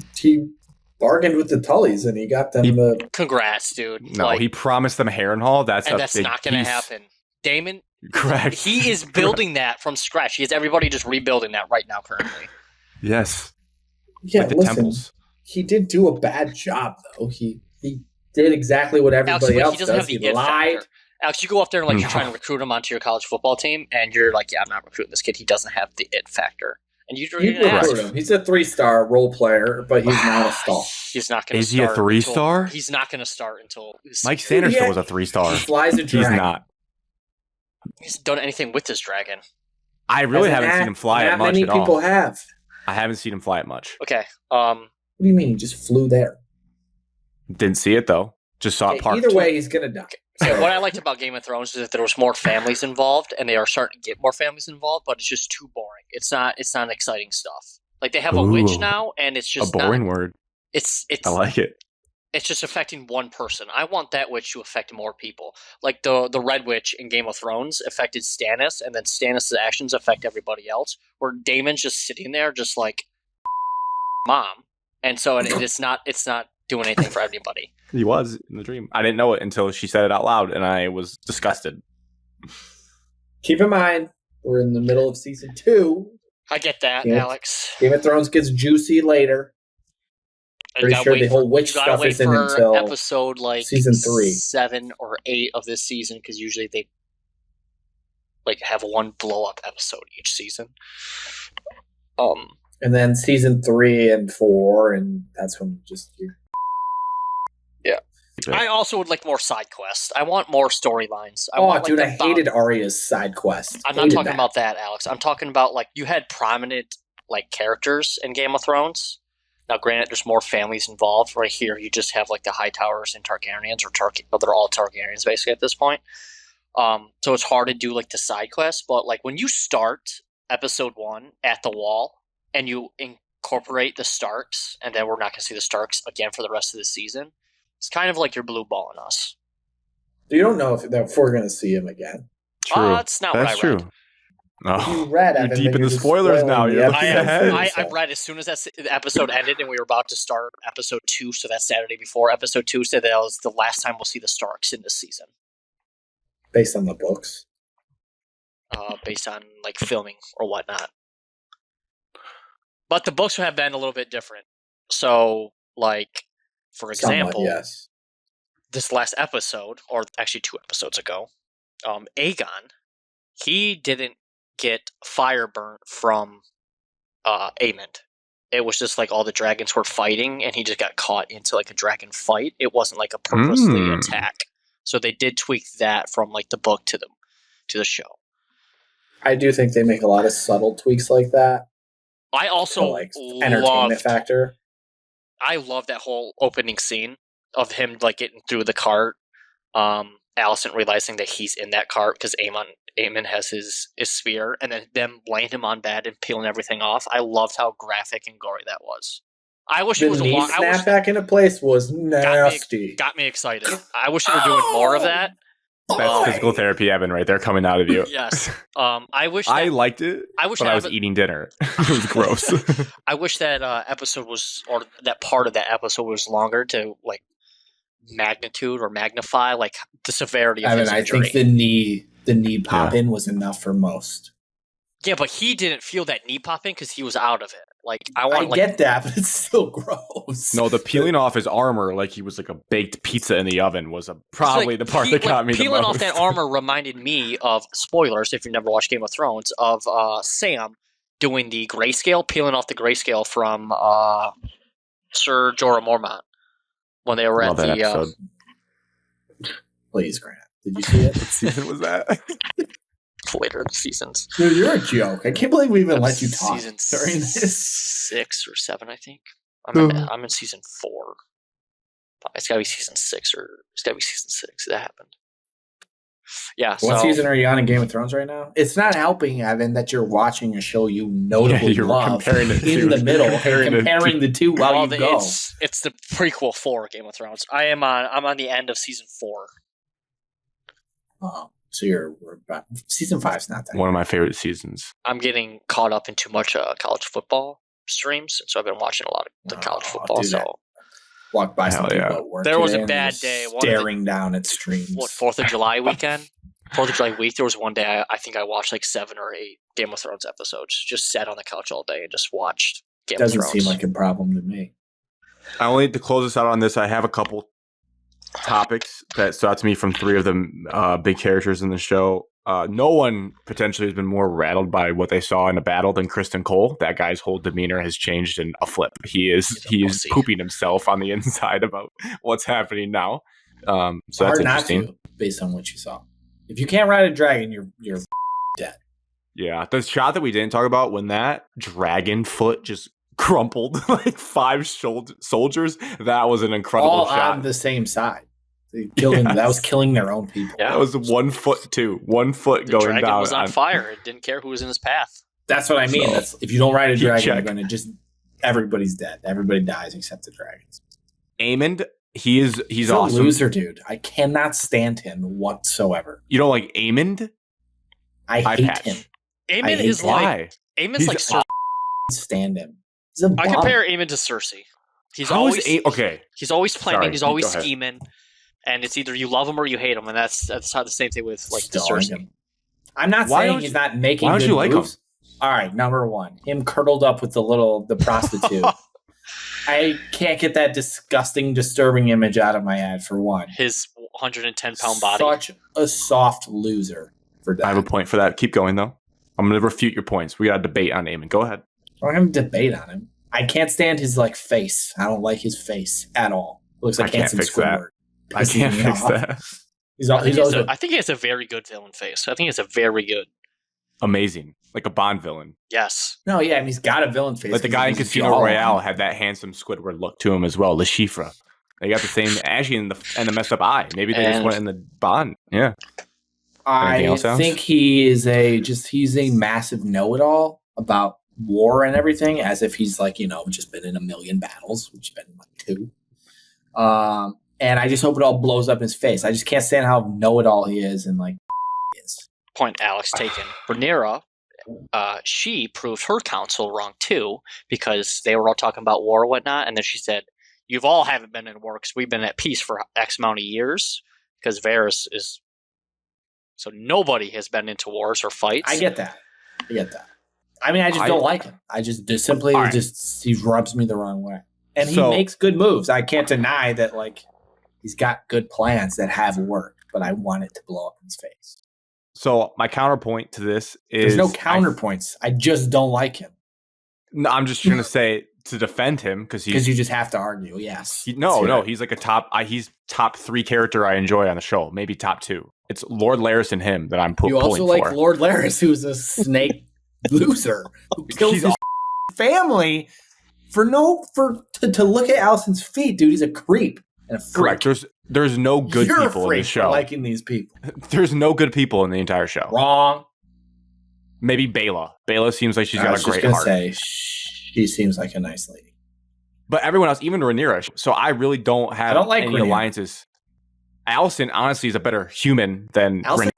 bargained with the Tullys and he got them the... Congrats, dude. No, he promised them Harrenhal. That's not going to happen. Damon, correct. He is building that from scratch. He has everybody just rebuilding that right now currently. Yes. Yeah, listen, temples. He did do a bad job, though. He did exactly what everybody else does. He lied. Alex, you go up there and you're trying to recruit him onto your college football team, and you're like, yeah, I'm not recruiting this kid. He doesn't have the it factor. And you recruit him. He's a 3-star role player, but he's not a star. He's not going to start. Is he a 3-star? He's not going to start until... Mike Sanderson was a 3-star. He flies a dragon. He's not. He's done anything with this dragon. I really haven't seen him fly it much at all. Many people have. I haven't seen him fly it much. Okay. What do you mean? He just flew there. Didn't see it, though. Just saw it parked. Either way, he's going to die. So what I liked about Game of Thrones is that there was more families involved, and they are starting to get more families involved, but it's just too boring. It's not exciting stuff. Like, they have a witch now, and it's just a boring word. I like it. It's just affecting one person. I want that witch to affect more people. Like the Red Witch in Game of Thrones affected Stannis, and then Stannis' actions affect everybody else. Where Daemon's just sitting there, just like mom, and so it's not doing anything for anybody. He was in the dream. I didn't know it until she said it out loud, and I was disgusted. Keep in mind, we're in the middle of season 2. I get that, Alex. Game of Thrones gets juicy later. Pretty sure the whole witch stuff isn't until episode season 3, 7 or 8 of this season, because usually they have one blow up episode each season. And then season 3 and 4, and that's when yeah. I also would like more side quests. I want more storylines. I hated Arya's side quest. I'm not talking about that, Alex. I'm talking about you had prominent characters in Game of Thrones. Now, granted, there's more families involved. Right here, you just have the Hightowers and Targaryens, they're all Targaryens basically at this point. So it's hard to do the side quests. But when you start episode 1 at the Wall and you incorporate the Starks, and then we're not going to see the Starks again for the rest of the season, it's kind of like you're blue balling us. You don't know if we're going to see him again. True. That's not what I read. True. Oh, you read you're deep in the spoilers now. You're looking ahead. I read as soon as the episode ended and we were about to start episode 2, so that Saturday before. Episode 2 said that was the last time we'll see the Starks in this season. Based on the books? Based on filming or whatnot. But the books have been a little bit different. So, for example, yes. This last episode, or actually 2 episodes ago, Aegon, he didn't get fire burnt from Aemond. It was just all the dragons were fighting, and he just got caught into a dragon fight. It wasn't a purposely attack. So they did tweak that from the book to the show. I do think they make a lot of subtle tweaks like that. I also entertainment factor. I love that whole opening scene of him getting through the cart. Alicent realizing that he's in that cart because Aemon has his spear, and then them laying him on bed and peeling everything off. I loved how graphic and gory that was. I wish it was a long. Snap back into place was nasty. Got me excited. I wish they were doing more of that. That's physical therapy, Evan, right there coming out of you. Yes. I wish I liked it. I was eating dinner. It was gross. I wish that episode or that part of that episode was longer to magnitude or magnify the severity of his injury. I think the knee pop in was enough for most. Yeah, but he didn't feel that knee pop in because he was out of it. Like I want. I get that, but it's still gross. No, the peeling off his armor like he was like a baked pizza in the oven was probably the part that got me the most. Peeling off that armor reminded me of, spoilers if you've never watched Game of Thrones, of Sam doing the grayscale, peeling off the grayscale from Sir Jorah Mormont when they were Love at that the. episode. Please, Grant. Did you see it? What season was that? Later seasons. Dude, you're a joke. I can't believe we even let you talk Season during this. 6 or 7, I think. I'm in season 4. It's gotta be season 6 that happened. Yeah. What season are you on in Game of Thrones right now? It's not helping, Evan, that you're watching a show you notably love comparing it in the middle and comparing the two while you go. It's the prequel for Game of Thrones. I'm on the end of season 4. Oh, so you're about, season 5's not that. One of my favorite seasons. I'm getting caught up in too much college football streams, and so I've been watching a lot of the college football. So walk by some people at work. There was a bad day. Staring down at streams. What, 4th of July weekend? 4th of July week, there was one day I think I watched like 7 or 8 Game of Thrones episodes. Just sat on the couch all day and just watched Game of Thrones. Doesn't seem like a problem to me. I only to close us out on this, I have a couple topics that stood out to me from 3 of the big characters in the show. No one potentially has been more rattled by what they saw in a battle than Kristen Cole. That guy's whole demeanor has changed in a flip. He is pooping himself on the inside about what's happening now. So that's interesting. Not to, based on what you saw. If you can't ride a dragon, you're dead. Yeah, the shot that we didn't talk about when that dragon foot just crumpled like 5 soldiers. That was an incredible shot. All on the same side. That was killing their own people. Yeah. That was 1 foot too. 1 foot going down. The dragon was on fire. It didn't care who was in his path. That's what I mean. So, if you don't ride a dragon, you're going to just everybody's dead. Everybody dies except the dragons. Aemond, he's awesome. A loser, dude. I cannot stand him whatsoever. You don't like Aemond? I hate him. Aemond is like Cersei. Stand him. I compare Aemond to Cersei. He's always planning. Sorry, he's always scheming, and it's either you love him or you hate him, and that's how the same thing with like the Cersei. I'm not saying he's not making. Why don't you like him? All right, number 1, him curdled up with the prostitute. I can't get that disgusting, disturbing image out of my head. For one, his 110-pound body. Such a soft loser for that. I have a point for that. Keep going though. I'm going to refute your points. We got a debate on Aemond. Go ahead. I'm going to debate on him. I can't stand his face. I don't like his face at all. It looks like Hanson Squidward. I can't fix that. I think he has a very good villain face. I think it's a very good. Amazing. Like a Bond villain. Yes. No, yeah, he's got a villain face. Like the guy in Casino Royale had that handsome Squidward look to him as well. Le Chiffre. They got the same ashy and the messed up eye. Maybe they just went in the Bond. Yeah. I think he's a massive know-it-all about war and everything, as if he's just been in a million battles, which has been 2. And I just hope it all blows up in his face. I just can't stand how know-it-all he is and is. Point Alex taken. Rhaenyra, she proved her counsel wrong too, because they were all talking about war and whatnot, and then she said, "You've all haven't been in war because we've been at peace for X amount of years." Because Varys is, so nobody has been into wars or fights. I get that. I mean, I just don't like him. I just simply he rubs me the wrong way, and he makes good moves. I can't deny that. He's got good plans that have worked, but I want it to blow up in his face. So my counterpoint to this is... There's no counterpoints. I just don't like him. No, I'm just trying to say to defend him because you just have to argue. Yes. He's like he's top 3 character I enjoy on the show. Maybe top 2. It's Lord Larys and him that I'm pulling for. You also like Lord Larys, who's a snake loser who kills his family to look at Allison's feet, dude. He's a creep and a freak. Correct. There's no good people in the show. Liking these people. There's no good people in the entire show. Wrong. Maybe Bela. Bela seems like she's got a great heart. She seems like a nice lady. But everyone else, even Rhaenyra. So I really don't have any alliances. Alicent honestly is a better human than Rhaenyra.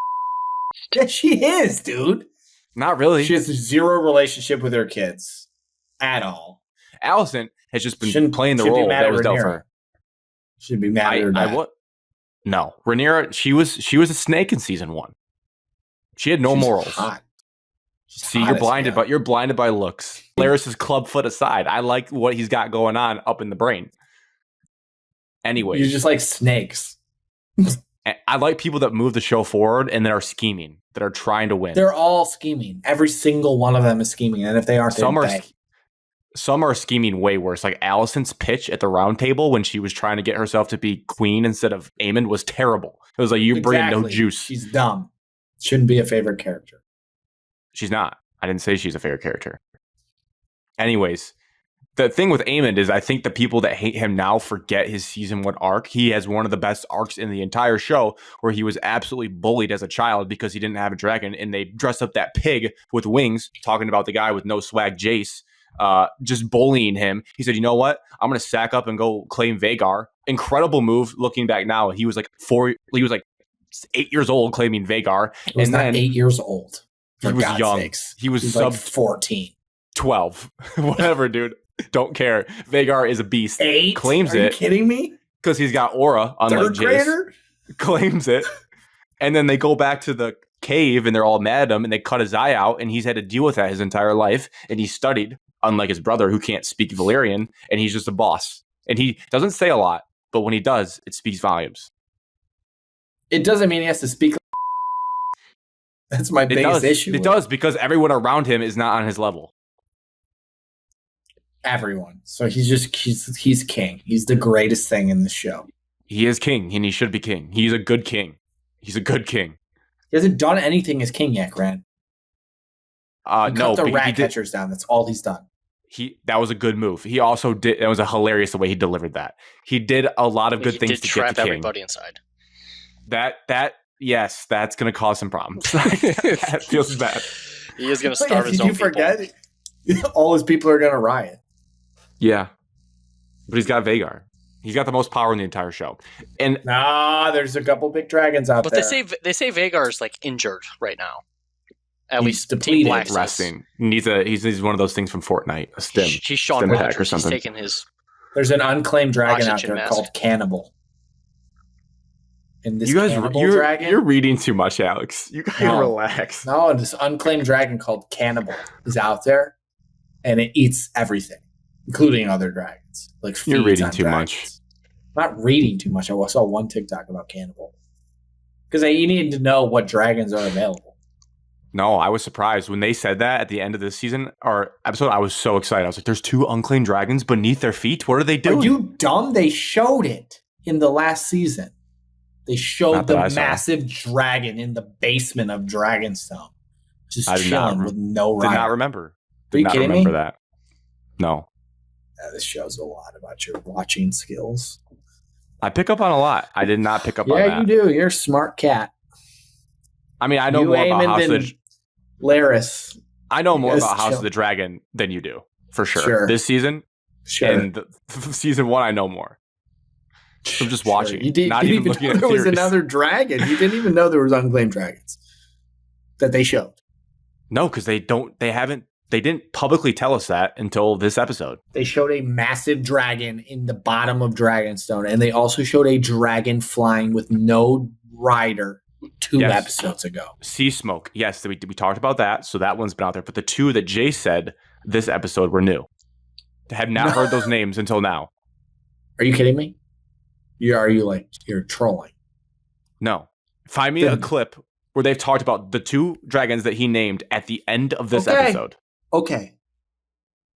Yeah, she is, dude. Not really. She has 0 relationship with her kids at all. Alicent has just been playing the role that was dealt for her. Should be mad at her dad. No, Rhaenyra. She was a snake in season 1. She had no morals. Hot. See, you're blinded by looks. Laris's club foot aside. I like what he's got going on up in the brain. Anyways. You just like snakes. I like people that move the show forward and that are scheming, that are trying to win. They're all scheming. Every single one of them is scheming. And if they aren't, some are scheming way worse. Like Allison's pitch at the round table when she was trying to get herself to be queen instead of Aemon was terrible. It was like, you bring in no juice. She's dumb. Shouldn't be a favorite character. She's not. I didn't say she's a favorite character. Anyways, the thing with Aemon is I think the people that hate him now forget his season 1 arc. He has one of the best arcs in the entire show where he was absolutely bullied as a child because he didn't have a dragon, and they dressed up that pig with wings, talking about the guy with no swag, Jace, just bullying him. He said, you know what? I'm going to sack up and go claim Vhagar. Incredible move looking back now. He was like 8 years old claiming Vhagar. He was not 8 years old. He was young. Sakes. He was like 14. 12. Whatever, dude. Don't care. Vhagar is a beast. 8? Claims it. Are you kidding me? Because he's got aura, unlike Third grader? Jace. Claims it. And then they go back to the cave and they're all mad at him and they cut his eye out, and he's had to deal with that his entire life. And he studied, unlike his brother who can't speak Valyrian, and he's just a boss. And he doesn't say a lot, but when he does, it speaks volumes. It doesn't mean he has to speak. That's my biggest issue. It does, because everyone around him is not on his level. Everyone. So he's king. He's the greatest thing in the show. He is king, and he should be king. He's a good king. He's a good king. He hasn't done anything as king yet, Grant. Cut the rat catchers down. That's all he's done. That was a good move. He also did. It was hilarious the way he delivered that. He did a lot of good things to trap get to king. Everybody inside. Yes, that's going to cause some problems. That feels bad. He is going to starve his own people. Did you forget? All his people are going to riot. Yeah. But he's got Vhagar. He's got the most power in the entire show. And there's a couple big dragons out there. But they say Vhagar is like injured right now. At least depleted. Team Black resting. He's one of those things from Fortnite. A stim. He's Sean stim Rogers or something. He's taking his. There's an unclaimed dragon out there mask. called Cannibal. And this dragon, you're reading too much, Alex. You gotta relax. No, this unclaimed dragon called Cannibal is out there, and it eats everything, including other dragons. Like you're reading too much. I'm not reading too much. I saw one TikTok about Cannibal because you need to know what dragons are available. No, I was surprised when they said that at the end of this season or episode. I was so excited. I was like, "There's 2 unclaimed dragons beneath their feet. What are they doing?" Are you dumb? They showed it in the last season. They showed the massive dragon in the basement of Dragonstone, just chilling with no rider. Did not remember. Are you kidding me? That. No. This shows a lot about your watching skills. I pick up on a lot. I did not pick up on that. Yeah, you do. You're a smart cat. I mean, I know more about House of the Laris. I know more about House of the Dragon than you do, for sure. This season, and season 1, I know more. From just watching, you didn't not even looking at there was another dragon. You didn't even know there was unclaimed dragons that they showed. No, because they didn't publicly tell us that until this episode. They showed a massive dragon in the bottom of Dragonstone, and they also showed a dragon flying with no rider 2 episodes ago. Sea Smoke, yes, we talked about that, so that one's been out there. But the 2 that Jay said this episode were new. I had not heard those names until now. Are you kidding me? You're trolling? No. Find me a clip where they've talked about the 2 dragons that he named at the end of this episode. Okay.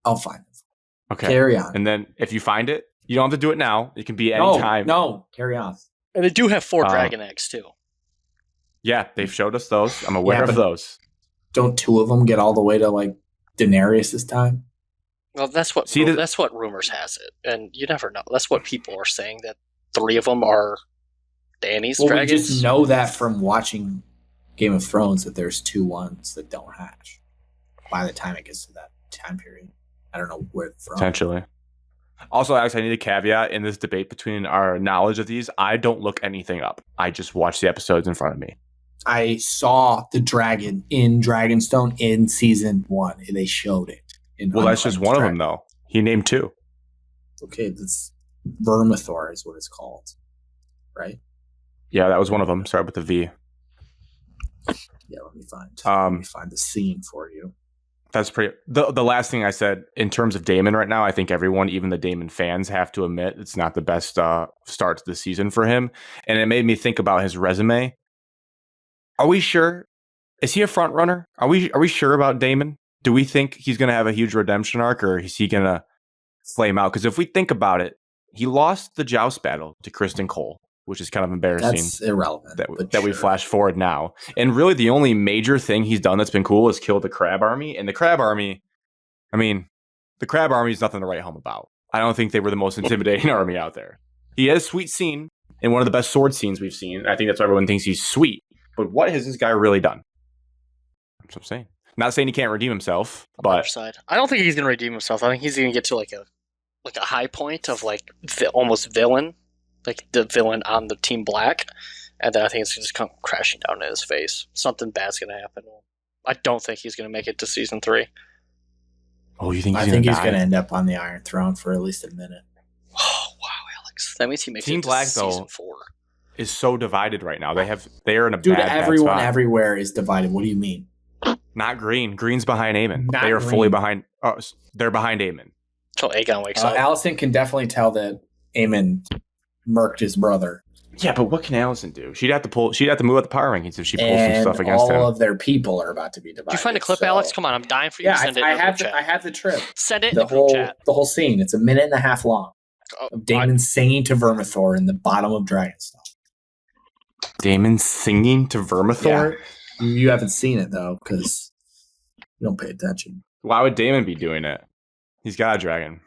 I'll find it. Okay. Carry on. And then if you find it, you don't have to do it now. It can be any time. No, carry on. And they do have 4 dragon eggs too. Yeah, they've showed us those. I'm aware of those. Don't 2 of them get all the way to like Daenerys this time? Well, that's what rumors has it, and you never know. That's what people are saying, that 3 of them are Dany's dragons. We just know that from watching Game of Thrones that there's 2 ones that don't hatch by the time it gets to that time period. I don't know where from. Potentially. Also, Alex, I need a caveat in this debate between our knowledge of these. I don't look anything up. I just watch the episodes in front of me. I saw the dragon in Dragonstone in season 1. They showed it. Well, that's just one of them, though. He named 2. Okay, that's Vermithor is what it's called, right? Yeah, that was one of them. Sorry about the V. Yeah, let me find the scene for you. That's pretty. The last thing I said in terms of Damon right now, I think everyone, even the Damon fans, have to admit it's not the best start to the season for him. And it made me think about his resume. Are we sure? Is he a front runner? Are we sure about Damon? Do we think he's going to have a huge redemption arc, or is he going to flame out? Because if we think about it, he lost the joust battle to Kristen Cole, which is kind of embarrassing. That's irrelevant. That we flash forward now. And really the only major thing he's done that's been cool is kill the Crab Army. And the Crab Army, I mean, the Crab Army is nothing to write home about. I don't think they were the most intimidating army out there. He has a sweet scene and one of the best sword scenes we've seen. I think that's why everyone thinks he's sweet. But what has this guy really done? That's what I'm saying. Not saying he can't redeem himself, but I don't think he's going to redeem himself. I think he's going to get to like a high point of like almost villain, like the villain on the Team Black, and then I think it's just come crashing down in his face. Something bad's going to happen. I don't think he's going to make it to season 3. Oh, you think? I think he's going to end up on the Iron Throne for at least a minute. Oh wow, Alex! That means he makes Team it to Black season 4. Is so divided right now. They are in a Dude, bad everyone spot. everywhere is divided. What do you mean? Not Green. Green's behind Eamon. Not they are Green. fully behind. Oh, they're behind Eamon. Until Aegon wakes up. Allison can definitely tell that Aemon murked his brother. Yeah, but what can Allison do? She'd have to move up the power rankings if she pulls some stuff against all him. of their people are about to be divided. Did you find a clip, Alex? Come on, I'm dying for you to send it in the group chat. I have the trip. Send it in the group chat. The whole scene. It's a minute and a half long. Of Daemon singing to Vermithor in the bottom of Dragonstone. Daemon singing to Vermithor? Yeah. You haven't seen it, though, because you don't pay attention. Why would Daemon be doing it? He's got a dragon.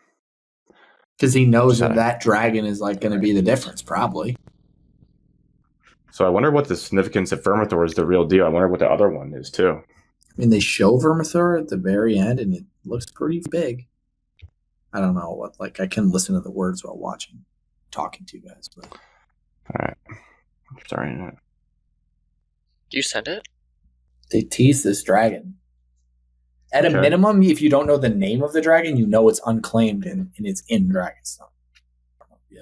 Because he knows that dragon is like going to be the difference, probably. So I wonder what the significance of Vermithor is the real deal. I wonder what the other one is, too. I mean, they show Vermithor at the very end, and it looks pretty big. I don't know what, like, I can listen to the words while talking to you guys. But. All right. Sorry. Do you send it? They tease this dragon. At a minimum, if you don't know the name of the dragon, you know it's unclaimed and it's in Dragonstone.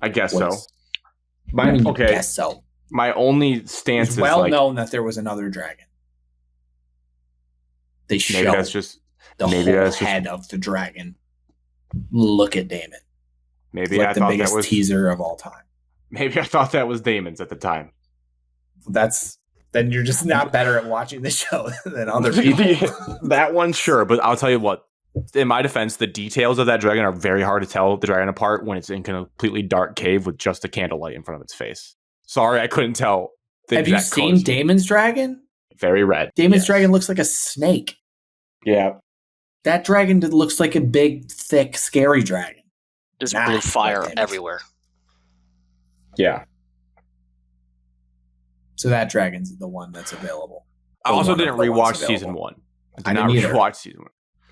I guess so. Guess so. My only stance it's is well known that there was another dragon. They show the whole head of the dragon. Look at Daemon. Maybe it's like the biggest teaser of all time. Maybe I thought that was Daemon's at the time. Then you're just not better at watching the show than other people. That one, sure. But I'll tell you what, in my defense, the details of that dragon are very hard to tell the dragon apart when it's in a completely dark cave with just a candlelight in front of its face. Sorry, I couldn't tell. Have you seen Daemon's dragon? Very red. Daemon's dragon looks like a snake. Yeah. That dragon looks like a big, thick, scary dragon. There's blue fire everywhere. Yeah. So that dragon's the one that's available. I also didn't rewatch season 1. I did not rewatch season 1.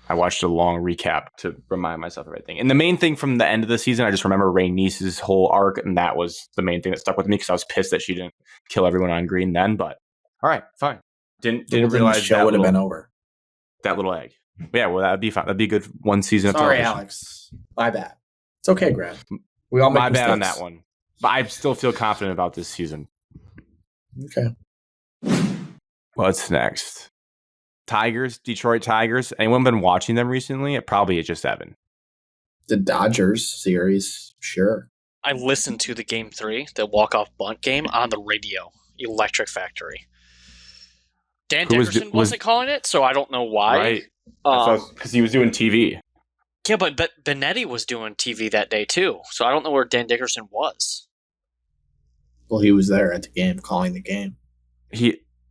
I watched a long recap to remind myself of everything. And the main thing from the end of the season, I just remember Rhaenys' whole arc, and that was the main thing that stuck with me because I was pissed that she didn't kill everyone on Green then. But all right, fine. Didn't realize the show would have been over. That little egg. But yeah, well, that'd be fine. That'd be a good one season of television. Sorry, Alex. My bad. It's okay, Grant. We all make my mistakes. bad on that one. But I still feel confident about this season. Okay. What's next? Tigers, Detroit Tigers. Anyone been watching them recently? Probably it's just Evan. The Dodgers series, sure. I listened to the Game 3, the walk-off bunt game, on the radio. Electric Factory. Dan Dickerson wasn't calling it, so I don't know why. Right. Because he was doing TV. Yeah, but Benetti was doing TV that day too, so I don't know where Dan Dickerson was. Well, he was there at the game, calling the game.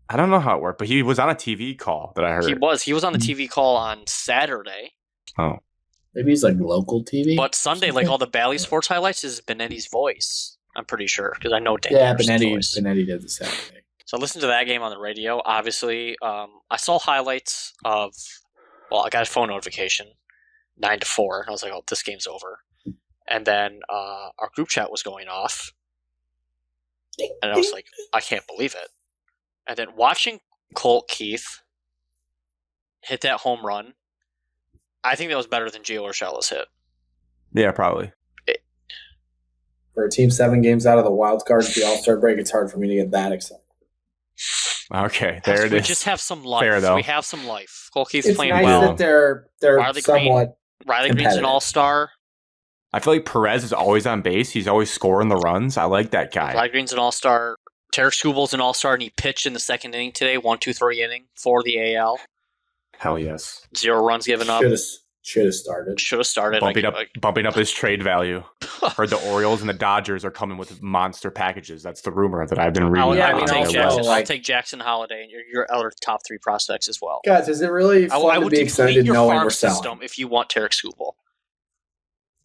I don't know how it worked, but he was on a TV call that I heard. He was on the TV call on Saturday. Oh. Maybe he's like local TV. But Sunday, like all the Bally Sports highlights is Benetti's voice. I'm pretty sure, because I know Dan Dickerson's voice. Benetti did the Saturday. So I listened to that game on the radio. Obviously, I saw highlights of, I got a phone notification, 9-4, and I was like, oh, this game's over. And then our group chat was going off, and I was like, I can't believe it. And then watching Colt Keith hit that home run, I think that was better than Gio Urshela's hit. Yeah, probably. For a team 7 games out of the wild card at the All-Star break, it's hard for me to get that excited. Okay, there it We is. just have some life. Fair, though. We have some life. Cole Keith's It's playing nice well. that they're Riley somewhat Riley Green's an competitive. all-star. I feel like Perez is always on base. He's always scoring the runs. I like that guy. Riley Green's an all-star. Tarek Skubal's an all-star, and he pitched in the second inning today, 1-2-3 inning for the AL. Hell yes. 0 runs given up. Should have started. Should have started. Bumping up his trade value. Heard the Orioles and the Dodgers are coming with monster packages. That's the rumor that I've been reading. I'll take Jackson Holiday and your other top 3 prospects as well. Guys, is it really fun to be excited knowing we're selling? System if you want Tarek Skubal.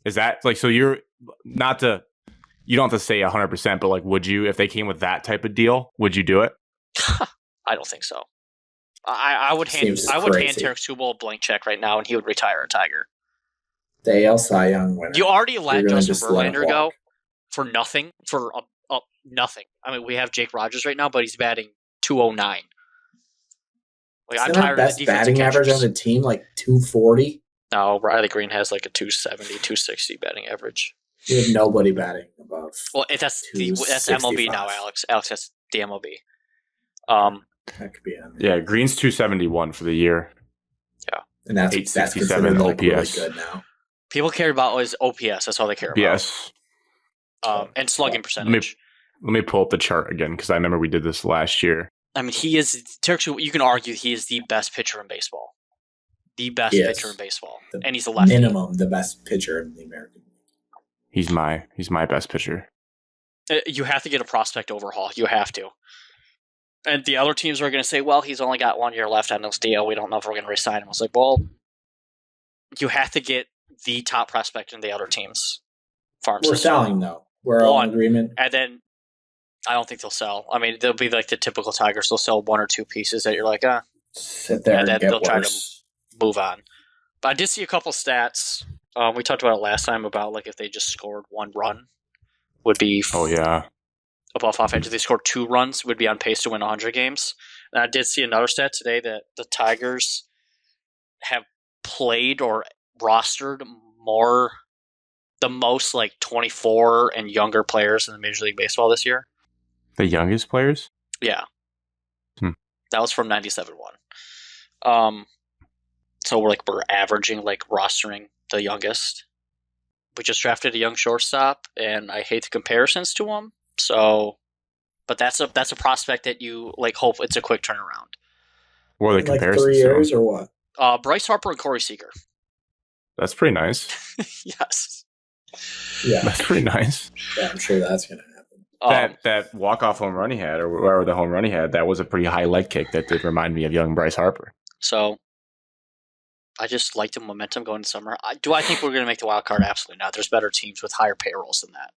Is that like, so you're not to, you don't have to say 100%, but like, would you, if they came with that type of deal, would you do it? I don't think so. I would hand Tarek Skubal a blank check right now, and he would retire a Tiger. The AL Cy Young winner. You already let Justin Verlander go for nothing. Nothing. I mean, we have Jake Rogers right now, but he's batting .209. Like, I'm tired of the batting average on the team, like 240. No, Riley Green has like a 270, 260 batting average. You have nobody batting above. Well, that's MLB now, Alex. Alex, that's the MLB. That could be on there. Yeah, Green's 271 for the year. Yeah, and that's 867 like OPS. Really good now. People care about is OPS. That's all they care about. Yes. And slugging percentage. Let me pull up the chart again because I remember we did this last year. I mean, he is you can argue he is the best pitcher in baseball. The best pitcher in baseball, and he's a lefty. Minimum, the best pitcher in the American League. He's my best pitcher. You have to get a prospect overhaul. You have to. And the other teams are going to say, well, he's only got 1 year left on this deal. We don't know if we're going to re-sign him. I was like, well, you have to get the top prospect in the other team's farm system. We're selling, though. We're all in agreement. And then I don't think they'll sell. I mean, they'll be like the typical Tigers. They'll sell 1 or 2 pieces that you're like, sit there and they'll try to move on. But I did see a couple stats. We talked about it last time about like if they just scored 1 run, would be above offense. If they scored 2 runs, would be on pace to win 100 games. And I did see another stat today that the Tigers have played or rostered the most like 24 and younger players in the Major League Baseball this year. The youngest players? Yeah. That was from 97-1. So we're averaging rostering the youngest. We just drafted a young shortstop, and I hate the comparisons to him. So, but that's a prospect that you hope it's a quick turnaround. What are the comparisons? 3 years or what? Bryce Harper and Corey Seager. That's pretty nice. Yes. Yeah, that's pretty nice. Yeah, I'm sure that's going to happen. That walk-off home run he had, or wherever the home run he had, that was a pretty high leg kick that did remind me of young Bryce Harper. So, I just like the momentum going to summer. Do I think we're going to make the wild card? Absolutely not. There's better teams with higher payrolls than that.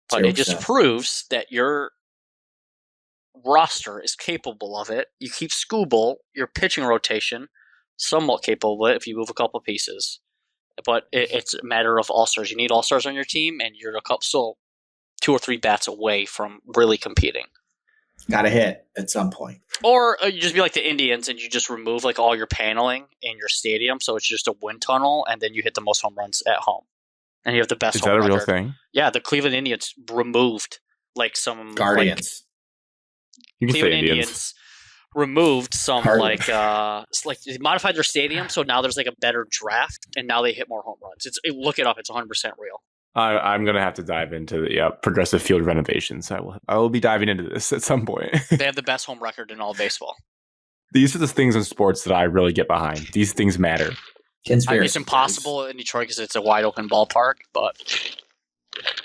But 0%. It just proves that your roster is capable of it. You keep Skubal, your pitching rotation, somewhat capable of it if you move a couple pieces. But it's a matter of all-stars. You need all-stars on your team, and you're still 2 or 3 bats away from really competing. Got to hit at some point. Or you just be like the Indians, and you just remove all your paneling in your stadium, so it's just a wind tunnel, and then you hit the most home runs at home. And you have the best home record. Is that a real thing? Yeah, the Cleveland Indians removed some Guardians. You can Cleveland say Indians removed some they modified their stadium, so now there's a better draft, and now they hit more home runs. Look it up; it's 100% real. I'm gonna have to dive into the progressive field renovations. I will be diving into this at some point. They have the best home record in all of baseball. These are the things in sports that I really get behind. These things matter. It's impossible in Detroit because it's a wide open ballpark,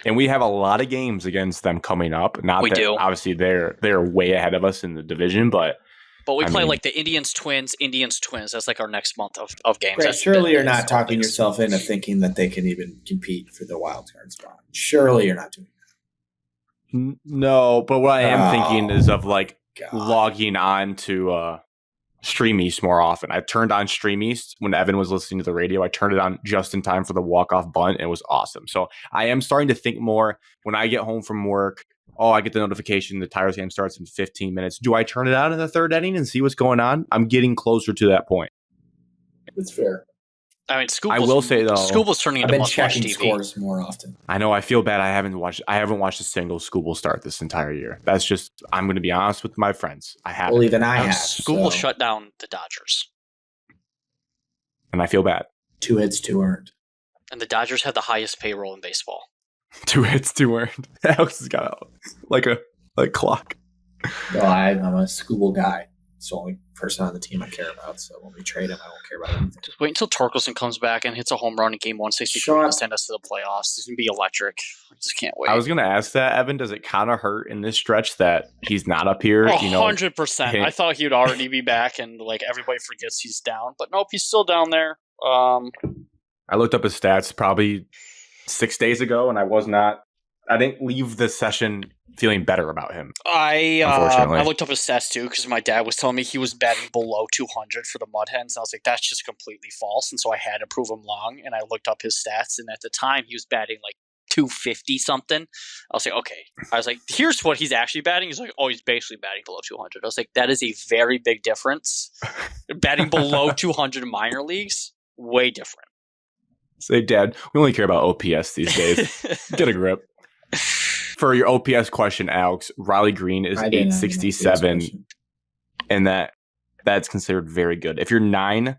and we have a lot of games against them coming up. We do. Obviously they're way ahead of us in the division, but we play the Indians Twins. That's our next month of games. Right, surely you're not talking yourself into thinking that they can even compete for the wild card spot. Surely you're not doing that. No, but what I am thinking is of logging on to Stream East more often. I turned on Stream East when Evan was listening to the radio. I turned it on just in time for the walk-off bunt, and it was awesome. So I am starting to think more when I get home from work. I get the notification the Tigers game starts in 15 minutes. Do I turn it on in the 3rd inning and see what's going on? I'm getting closer to that point. That's fair. I mean, I will say, though, Scooble's turning I've into been must-watch checking TV. scores more often. I know. I feel bad. I haven't watched a single Scooble start this entire year. That's just. I'm going to be honest with my friends. I haven't. Well, even I have. Scooble So shut down the Dodgers. And I feel bad. 2 hits, 2 earned. And the Dodgers have the highest payroll in baseball. 2 hits, 2 earned. Alex has got like a clock. Well, I'm a Scooble guy. It's the only person on the team I care about. So when we trade him, I don't care about anything. Just wait until Torkelson comes back and hits a home run in Game 163 to send us to the playoffs. It's going to be electric. I just can't wait. I was going to ask that, Evan. Does it kind of hurt in this stretch that he's not up here? 100%. I thought he would already be back, and like everybody forgets he's down. But nope, he's still down there. I looked up his stats probably 6 days ago, and I didn't leave the session feeling better about him. I looked up his stats too because my dad was telling me he was batting below 200 for the Mud Hens. And I was like, that's just completely false. And so I had to prove him wrong. And I looked up his stats, and at the time he was batting like 250 something. I was like, okay. I was like, here's what he's actually batting. He's like, oh, he's basically batting below 200. I was like, that is a very big difference. Batting below 200 in minor leagues, way different. Say, Dad, we only care about OPS these days. Get a grip. For your OPS question, Alex, Riley Green is 867, and that's considered very good. If you're .900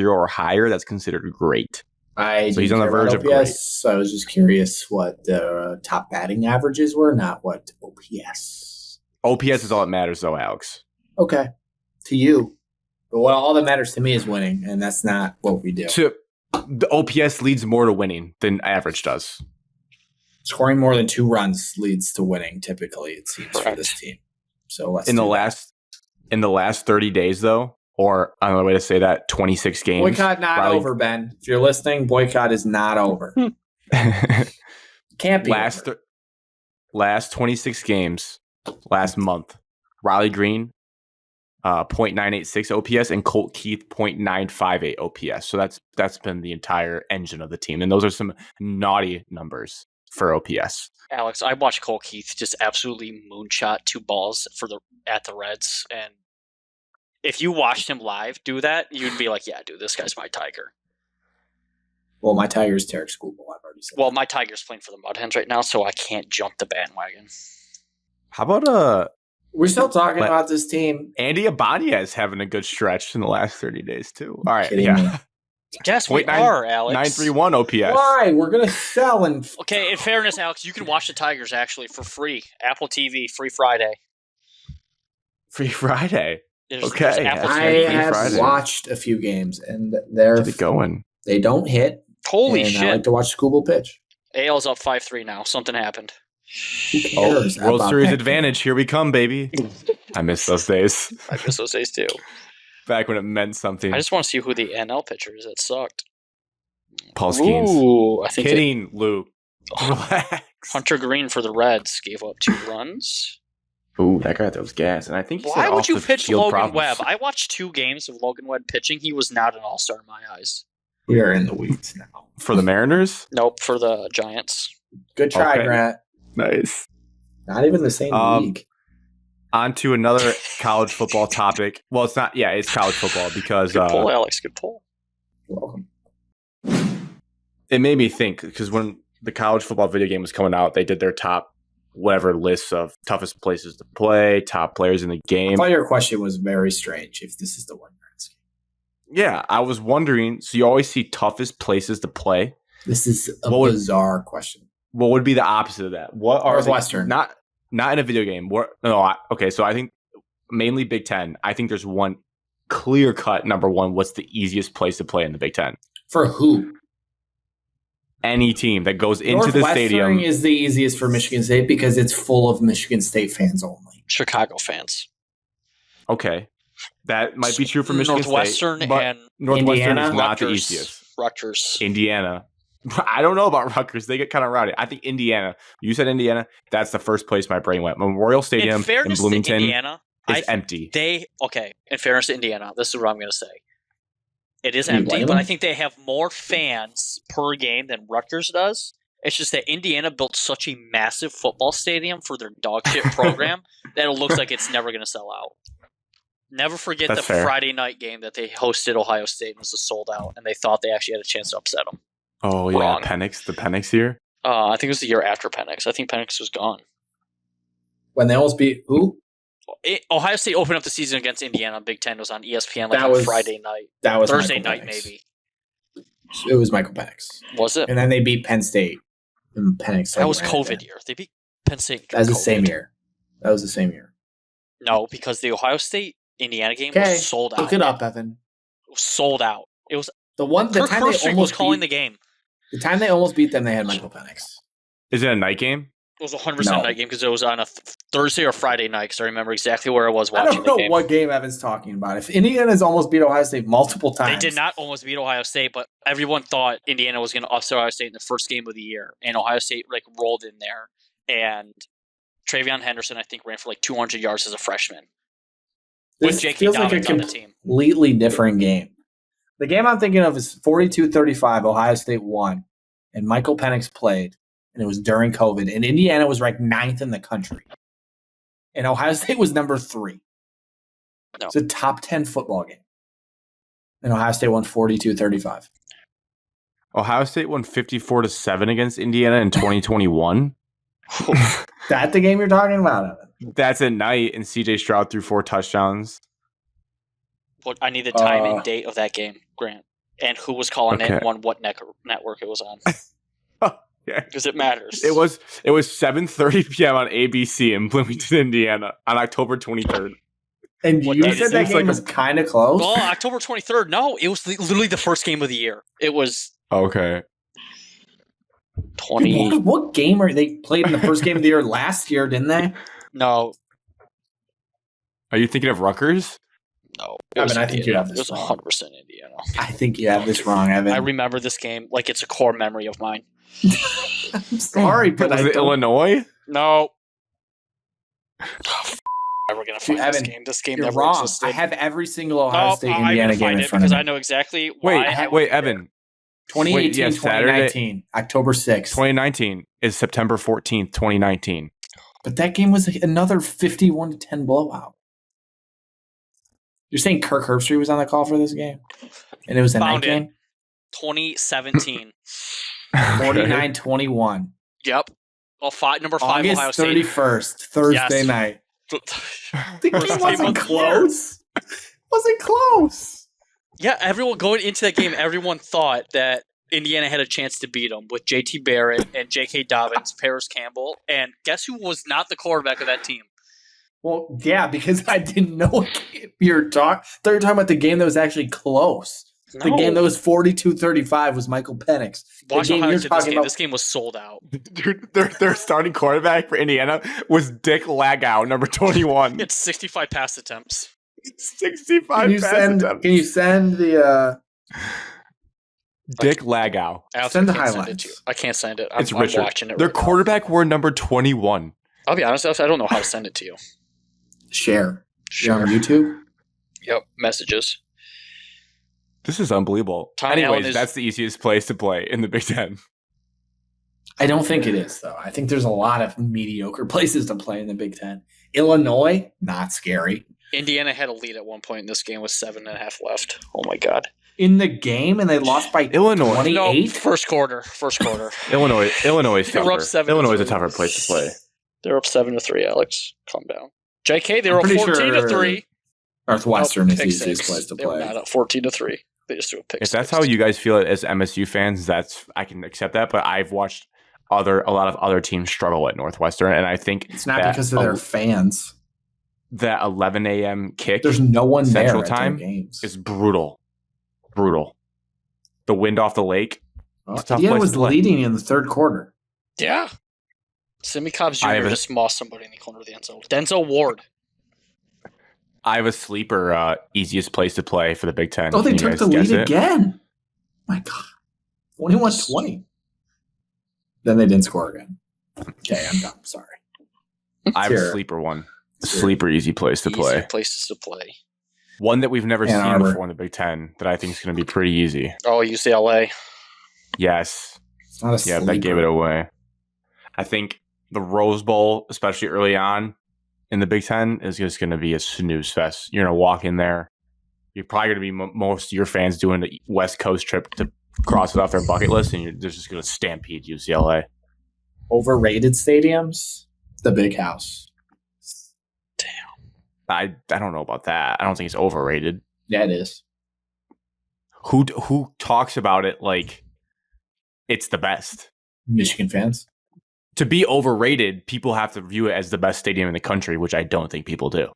or higher, that's considered great. So he's on the verge of great. So I was just curious what the top batting averages were, not what OPS. OPS is all that matters, though, Alex. Okay, to you, but all that matters to me is winning, and that's not what we do. The OPS leads more to winning than average does. Scoring more than 2 runs leads to winning, typically, it seems, for this team. So let's in the last 30 days, though, or another way to say that, 26 games. Boycott not over, Ben. If you're listening, boycott is not over. Can't be over. Last 26 games, last month, Riley Green, .986 OPS, and Colt Keith, .958 OPS. So that's been the entire engine of the team. And those are some naughty numbers for OPS. Alex, I watched Cole Keith just absolutely moonshot 2 balls at the Reds, and if you watched him live do that, you'd be like, yeah, dude, this guy's my Tiger. Well, my Tiger's Tarek Skubal, I've already said. Well, my Tiger's playing for the Mud Hens right now, so I can't jump the bandwagon. How about we're still talking about this team. Andy Ibanez having a good stretch in the last 30 days too. All right, Me. Yes, we are, Alex. 931 OPS. Why? We're going to sell and... Okay, in fairness, Alex, you can watch the Tigers actually for free. Apple TV, free Friday. Free Friday? There's Apple I have watched a few games, and they're going. They don't hit. Holy shit. I like to watch Skubal pitch. AL's up 5-3 now. Something happened. Who cares? World Series advantage. Here we come, baby. I miss those days. I miss those days too. Back when it meant something. I just want to see who the NL pitcher is that sucked. Paul Skeens. Ooh, I think kidding, Luke. Relax. Hunter Green for the Reds gave up 2 runs. Ooh, that guy throws gas. And I think why would you pitch Logan Webb? I watched 2 games of Logan Webb pitching. He was not an all-star in my eyes. We are in the weeds now. For the Mariners? Nope, for the Giants. Good try, Grant. Nice. Not even the same league. On to another college football topic. Well, it's not. Yeah, it's college football because. Good pull, Alex. Good pull. You're welcome. It made me think because when the college football video game was coming out, they did their top whatever lists of toughest places to play, top players in the game. I thought your question was very strange. If this is the one you're asking. Yeah, I was wondering. So you always see toughest places to play. This is a bizarre question. What would be the opposite of that? What are Northwestern? Not in a video game. Okay, so I think mainly Big Ten. I think there's one clear cut number one. What's the easiest place to play in the Big Ten? For who? Any team that goes into the stadium. Northwestern is the easiest for Michigan State because it's full of Michigan State fans only. Chicago fans. Okay. That might be true for Michigan Northwestern State. But and Northwestern Indiana, is not Rutgers, the easiest. Rutgers. Indiana. I don't know about Rutgers. They get kind of rowdy. I think Indiana. You said Indiana. That's the first place my brain went. Memorial Stadium in Bloomington is empty. In fairness to Indiana, this is what I'm going to say. It is empty, but I think they have more fans per game than Rutgers does. It's just that Indiana built such a massive football stadium for their dog shit program that it looks like it's never going to sell out. Never forget That's the fair. Friday night game that they hosted Ohio State was a sold out, and they thought they actually had a chance to upset them. Oh, yeah. Wrong. The Penix year? I think it was the year after Penix. I think Penix was gone. When they almost beat who? Ohio State opened up the season against Indiana. Big Ten was on ESPN That on was- Friday night. That was Thursday Michael night, Penix. maybe. It was Michael Penix. Was it? And then they beat Penn State. And Penix. That was ran it COVID down. year. They beat Penn State. That was the COVID. same year. That was the same year. No, because the Ohio State Indiana game Okay, was sold out. look it up, Evan. It was sold out. It was The Kirk time they Herbstreit was almost calling beat, the game. the time they almost beat them, they had Michael Penix. Is it a night game? It was a 100% No. night game because it was on a Thursday or Friday night. Because I remember exactly where I was I watching don't know the game. what game Evan's talking about. If Indiana's almost beat Ohio State multiple They times, did not almost beat Ohio State, but everyone thought Indiana was going to upset Ohio State in the first game of the year, and Ohio State rolled in there. And Travion Henderson, I think, ran for 200 yards as a freshman. With This J.K. feels like a Dobbins on the team. completely different game. The game I'm thinking of is 42-35. Ohio State won, and Michael Penix played, and it was during COVID. And Indiana was ranked 9th in the country, and Ohio State was number 3. No. It's a top 10 football game, and Ohio State won 42-35. Ohio State won 54-7 against Indiana in 2021. That the game you're talking about, Evan? That's at night, and CJ Stroud threw 4 touchdowns. But I need the time and date of that game, Grant, and who was calling it, on what network it was on, Yeah. because it matters. It was 7:30 p.m. on ABC in Bloomington, Indiana, on October 23rd. And What you day said is that it? game was kind of close. Well, October 23rd. No, it was literally the first game of the year. It was Okay. 20. What game are they played in the first game of the year last year? Didn't they? No, Are you thinking of Rutgers? no. I It was mean, I think you Indiana. have this It was wrong. 100% Indiana. I think you have this wrong, Evan. I remember this game like it's a core memory of mine. I'm sorry, but Was I it don't- Illinois? No. Never gonna find Evan, this game. This game You're never wrong. existed. I have every single Ohio No, State I'm Indiana gonna game find in it front of because me. I know exactly why. I Wait, was there. Evan. 2018, yeah, Saturday- 2019, October 6th. 2019 is September 14th, 2019. But that game was another 51-10 blowout. You're saying Kirk Herbstreit was on the call for this game? And it was a Found night it. game? 2017. 49-21. Yep. Well, number 5 Ohio August State. 31st, Thursday Yes. night. The First game game wasn't of the close. Wasn't close. Yeah, everyone going into that game, everyone thought that Indiana had a chance to beat them with JT Barrett and J.K. Dobbins, Paris Campbell, and guess who was not the quarterback of that team? Well, yeah, because I didn't know what game you were talking. I thought you were talking about the game that was actually close. The No. game that was 42-35 was Michael Penix. The Watch game how you're this talking game. about. This game was sold out. Dude, their starting quarterback for Indiana was Dick Lagow, number 21. It's 65 pass attempts. 65 Can you pass send? attempts. Can you send the? Dick Lagow. Alex, Send I the can't send it highlights. to you. I can't send it. I'm, It's I'm Richard. watching it. Their right now. quarterback wore number 21. I'll be honest, I don't know how to send it to you. Share. You're Sure. on YouTube. Yep. Messages. This is unbelievable. Tommy Allen Anyways, is- that's the easiest place to play in the Big Ten. I don't think it is though. I think there's a lot of mediocre places to play in the Big Ten. Illinois, not scary. Indiana had a lead at one point in this game with 7.5 left. Oh my god. In the game, and they lost by Illinois. 28. No, first quarter. Illinois is They were up tougher. 7-3. Illinois is a tougher place to play. They're up 7-3. Alex, calm down. JK, they were I'm up pretty 14-3. Northwestern Nope, is the pick easiest six. place to They were play. not up 14-3. They just threw a pick. If that's six. how you guys feel it as MSU fans, I can accept that. But I've watched a lot of other teams struggle at Northwestern, and I think It's not that because of their fans. that 11 a.m. kick There's no one Central there at Time their games. is brutal. The wind off the lake. Well, it's a tough Indiana place was to play. leading in the third quarter. Yeah. Simi Cobbs I Jr. have a- just mossed somebody in the corner of the end zone. Denzel Ward. I have a sleeper easiest place to play for the Big Ten. Oh, they Can you took guys the guess lead it? again. My God. 21-20. Then they didn't score again. Okay, I'm done. Sorry. I have a Here. sleeper one. Here. Sleeper easy place to Easy play. places to play. One that we've never Ann seen Arbor. before in the Big Ten that I think is going to be pretty easy. Oh, UCLA. Yes. It's not a Yeah, sleeper. that gave it away. I think the Rose Bowl, especially early on, in the Big Ten is just going to be a snooze fest. You're going to walk in there. You're probably going to be most of your fans doing the West Coast trip to cross it off their bucket list, and they're just going to stampede UCLA. Overrated stadiums? The Big House. I don't know about that. I don't think it's overrated. Yeah, it is. Who talks about it like it's the best? Michigan fans. To be overrated, people have to view it as the best stadium in the country, which I don't think people do.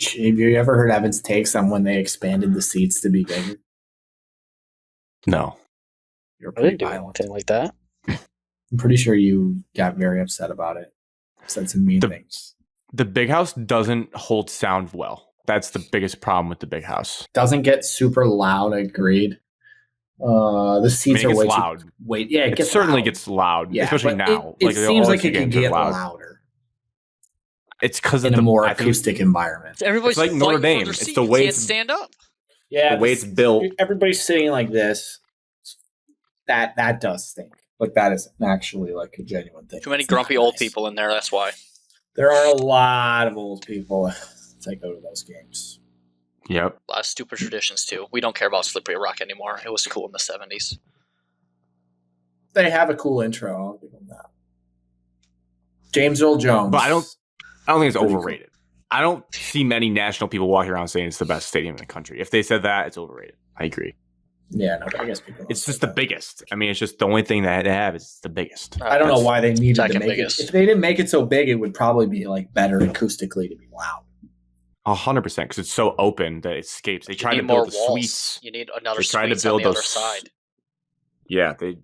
Have you ever heard Evan's takes on when they expanded the seats to be bigger? No. You're I pretty didn't do violent. anything like that. I'm pretty sure you got very upset about it. Said some mean things. The Big House doesn't hold sound well. That's the biggest problem with the Big House. Doesn't get super loud, agreed. The seats are way loud. It certainly loud. gets loud, yeah, especially now. It seems like it could get louder. It's because in of a more acoustic environment. Everybody's like Notre Dame. It's the way it's stand up. Yeah, the way it's built. Everybody's sitting like this. That does stink. Like that is actually like a genuine thing. Too many It's grumpy not old nice. people in there. That's why. There are a lot of old people that go to those games. Yep. A lot of stupid traditions too. We don't care about Slippery Rock anymore. It was cool in the 70s. They have a cool intro. I'll give them that. James Earl Jones. But I don't think it's Pretty overrated. I don't see many national people walking around saying it's the best stadium in the country. If they said that, it's overrated. I agree. Yeah, no, I guess people. It's just the biggest. I mean, it's just the only thing that they have is the biggest. I don't know why they needed to second make biggest. it. If they didn't make it so big, it would probably be like better acoustically to be loud. 100% because it's so open that it escapes. They You try need to more build the walls. suites. You need another They tried to suites build on the other those- side. Yeah, they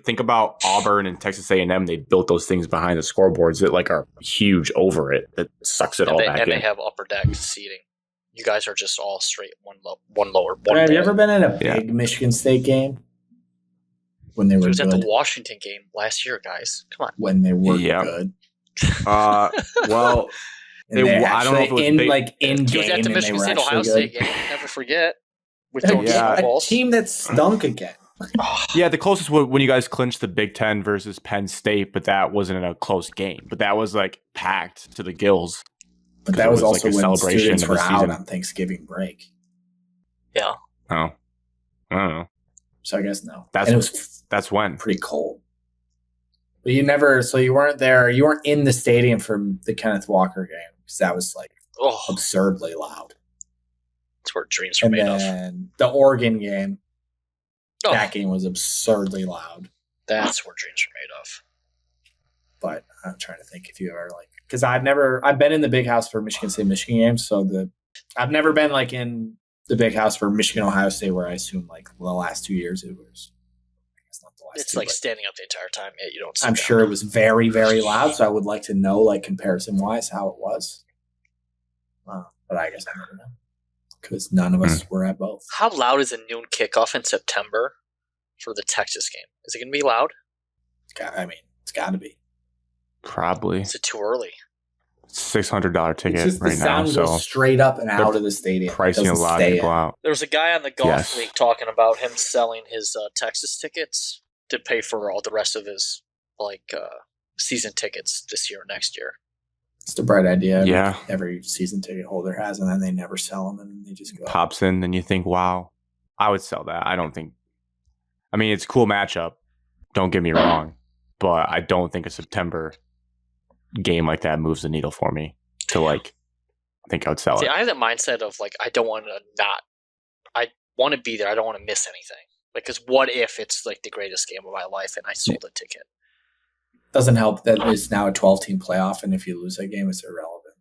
think about Auburn and Texas A&M. They built those things behind the scoreboards that like are huge over it that sucks it all back And in. they have upper deck seating. You guys are just all straight one lower. Have you ever been at a Yeah. big Michigan State game when they It were was at good? the Washington game last year, guys. Come on. When they were Yeah. good. well, And they I don't know if it was in big- like in He game was at the and Michigan they were State Ohio actually State good. game. Never forget. With A those Yeah. balls. team that stunk again. Yeah, the closest was when you guys clinched the Big Ten versus Penn State, but that wasn't in a close game. But that was like packed to the gills. But 'Cause that it was was also like a when celebration students of were the out season. on Thanksgiving break. Yeah. Oh, I don't know. So I guess no. That's- and it was That's when. pretty cold. But you weren't there. You weren't in the stadium for the Kenneth Walker game because that was like Oh, absurdly loud. that's where dreams are And made of. then the Oregon game, Oh, that game was absurdly loud. that's where dreams are made of. But I'm trying to think if you ever like because I've been in the big house for Michigan State Michigan games, so I've never been like in the big house for Michigan Ohio State where I assume like the last 2 years it was. I guess not the last. It's two, like but standing up the entire time. Yeah, you don't. Sit I'm down. sure it was very very loud, so I would like to know like comparison wise how it was. But I guess I never know because none of us were at both. How loud is a noon kickoff in September for the Texas game? Is it going to be loud? It's got to be. Probably Is it too early? $600 It's ticket just the right now. sound So goes straight up and out of the stadium. It pricing a doesn't lot of stay people in. out. There was a guy on the golf Yes. league talking about him selling his Texas tickets to pay for all the rest of his season tickets this year or next year. It's a bright idea. Yeah. Every season ticket holder has, and then they never sell them, and they just go. Pops in, and you think, wow, I would sell that. I don't think. I mean, it's a cool matchup. Don't get me wrong, but I don't think a September game like that moves the needle for me to like. I think I would sell See, it. I have that mindset of like I don't want to not. I want to be there. I don't want to miss anything. Like, because what if it's like the greatest game of my life and I sold a ticket? Doesn't help that it's now a 12-team playoff, and if you lose that game, it's irrelevant.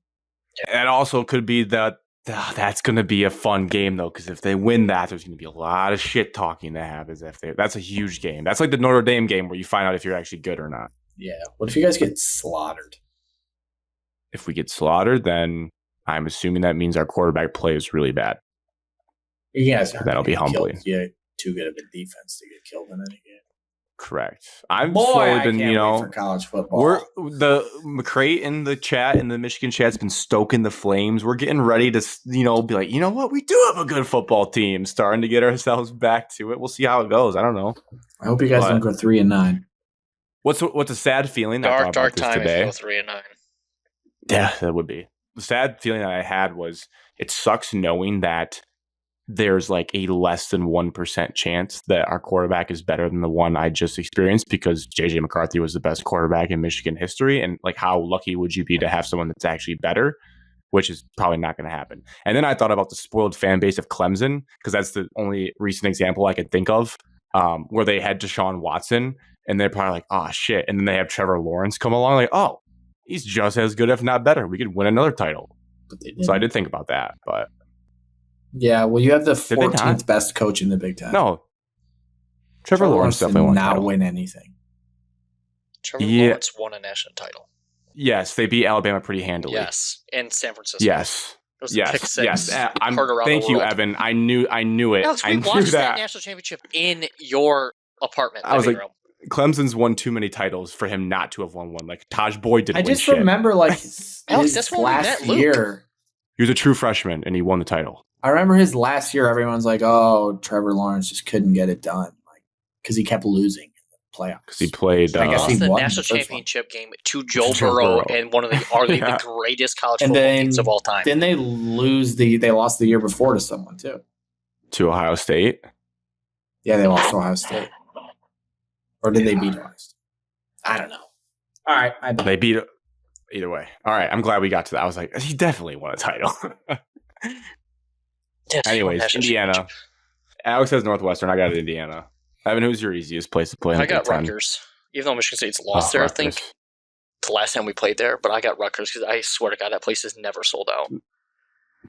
It also could be that that's going to be a fun game though, because if they win that, there's going to be a lot of shit talking to have. That's a huge game. That's like the Notre Dame game where you find out if you're actually good or not. Yeah. What if you guys get slaughtered? If we get slaughtered, then I'm assuming that means our quarterback play is really bad. You guys aren't That'll gonna be get humbling. killed. You're too good of a defense to get killed in any game. Correct. I've Boy, slowly I been, can't wait for college football. we're the McCray in the chat in the Michigan chat's been stoking the flames. We're getting ready to, be like, you know what? We do have a good football team. Starting to get ourselves back to it. We'll see how it goes. I don't know. I hope you guys don't go 3-9. What's a sad feeling? I Dark thought about this time if you today. go 3-9. Yeah, that would be. The sad feeling that I had was it sucks knowing that there's like a less than 1% chance that our quarterback is better than the one I just experienced because JJ McCarthy was the best quarterback in Michigan history. And like, how lucky would you be to have someone that's actually better? Which is probably not going to happen. And then I thought about the spoiled fan base of Clemson, because that's the only recent example I could think of where they had Deshaun Watson and they're probably like, oh, shit. And then they have Trevor Lawrence come along like, oh, he's just as good, if not better. We could win another title. So I did think about that. But yeah, well, you have the Did they not? 14th best coach in the Big Ten. no, Trevor Lawrence did definitely won a not title. win anything. Trevor Yeah. Lawrence won a national title. Yes, they beat Alabama pretty handily. Yes, in San Francisco. Yes. It was a pick Yes. six. Yes. Heard around Thank the you, world. Evan. I knew it. Alex, I we knew watched that that. national championship in your apartment I was living like, room. Clemson's won too many titles for him not to have won one. Like Taj Boyd didn't I win just shit. remember like his Alex, that's when we last met Luke. year. He was a true freshman and he won the title. I remember his last year. Everyone's like, "Oh, Trevor Lawrence just couldn't get it done," like because he kept losing in the playoffs. Because he played. I guess Lost he the won national the first one. championship game to Joe Joe Burrow Burrow. and one of the arguably Yeah. the greatest college And football then teams of all time. Then they they lost the year before to someone too. to Ohio State. Yeah, they lost to Ohio State. Or did they beat Ohio State? I don't know. All right, They beat either way. All right, I'm glad we got to that. I was like, he definitely won a title. Yes, Anyways, national Indiana. championship. Alex says Northwestern. I got it, Indiana. Evan, who's your easiest place to play in I the got Big Ten? Rutgers. Even though Michigan State's lost Oh, there, I Rutgers. think the last time we played there, but I got Rutgers because I swear to God, that place is never sold out.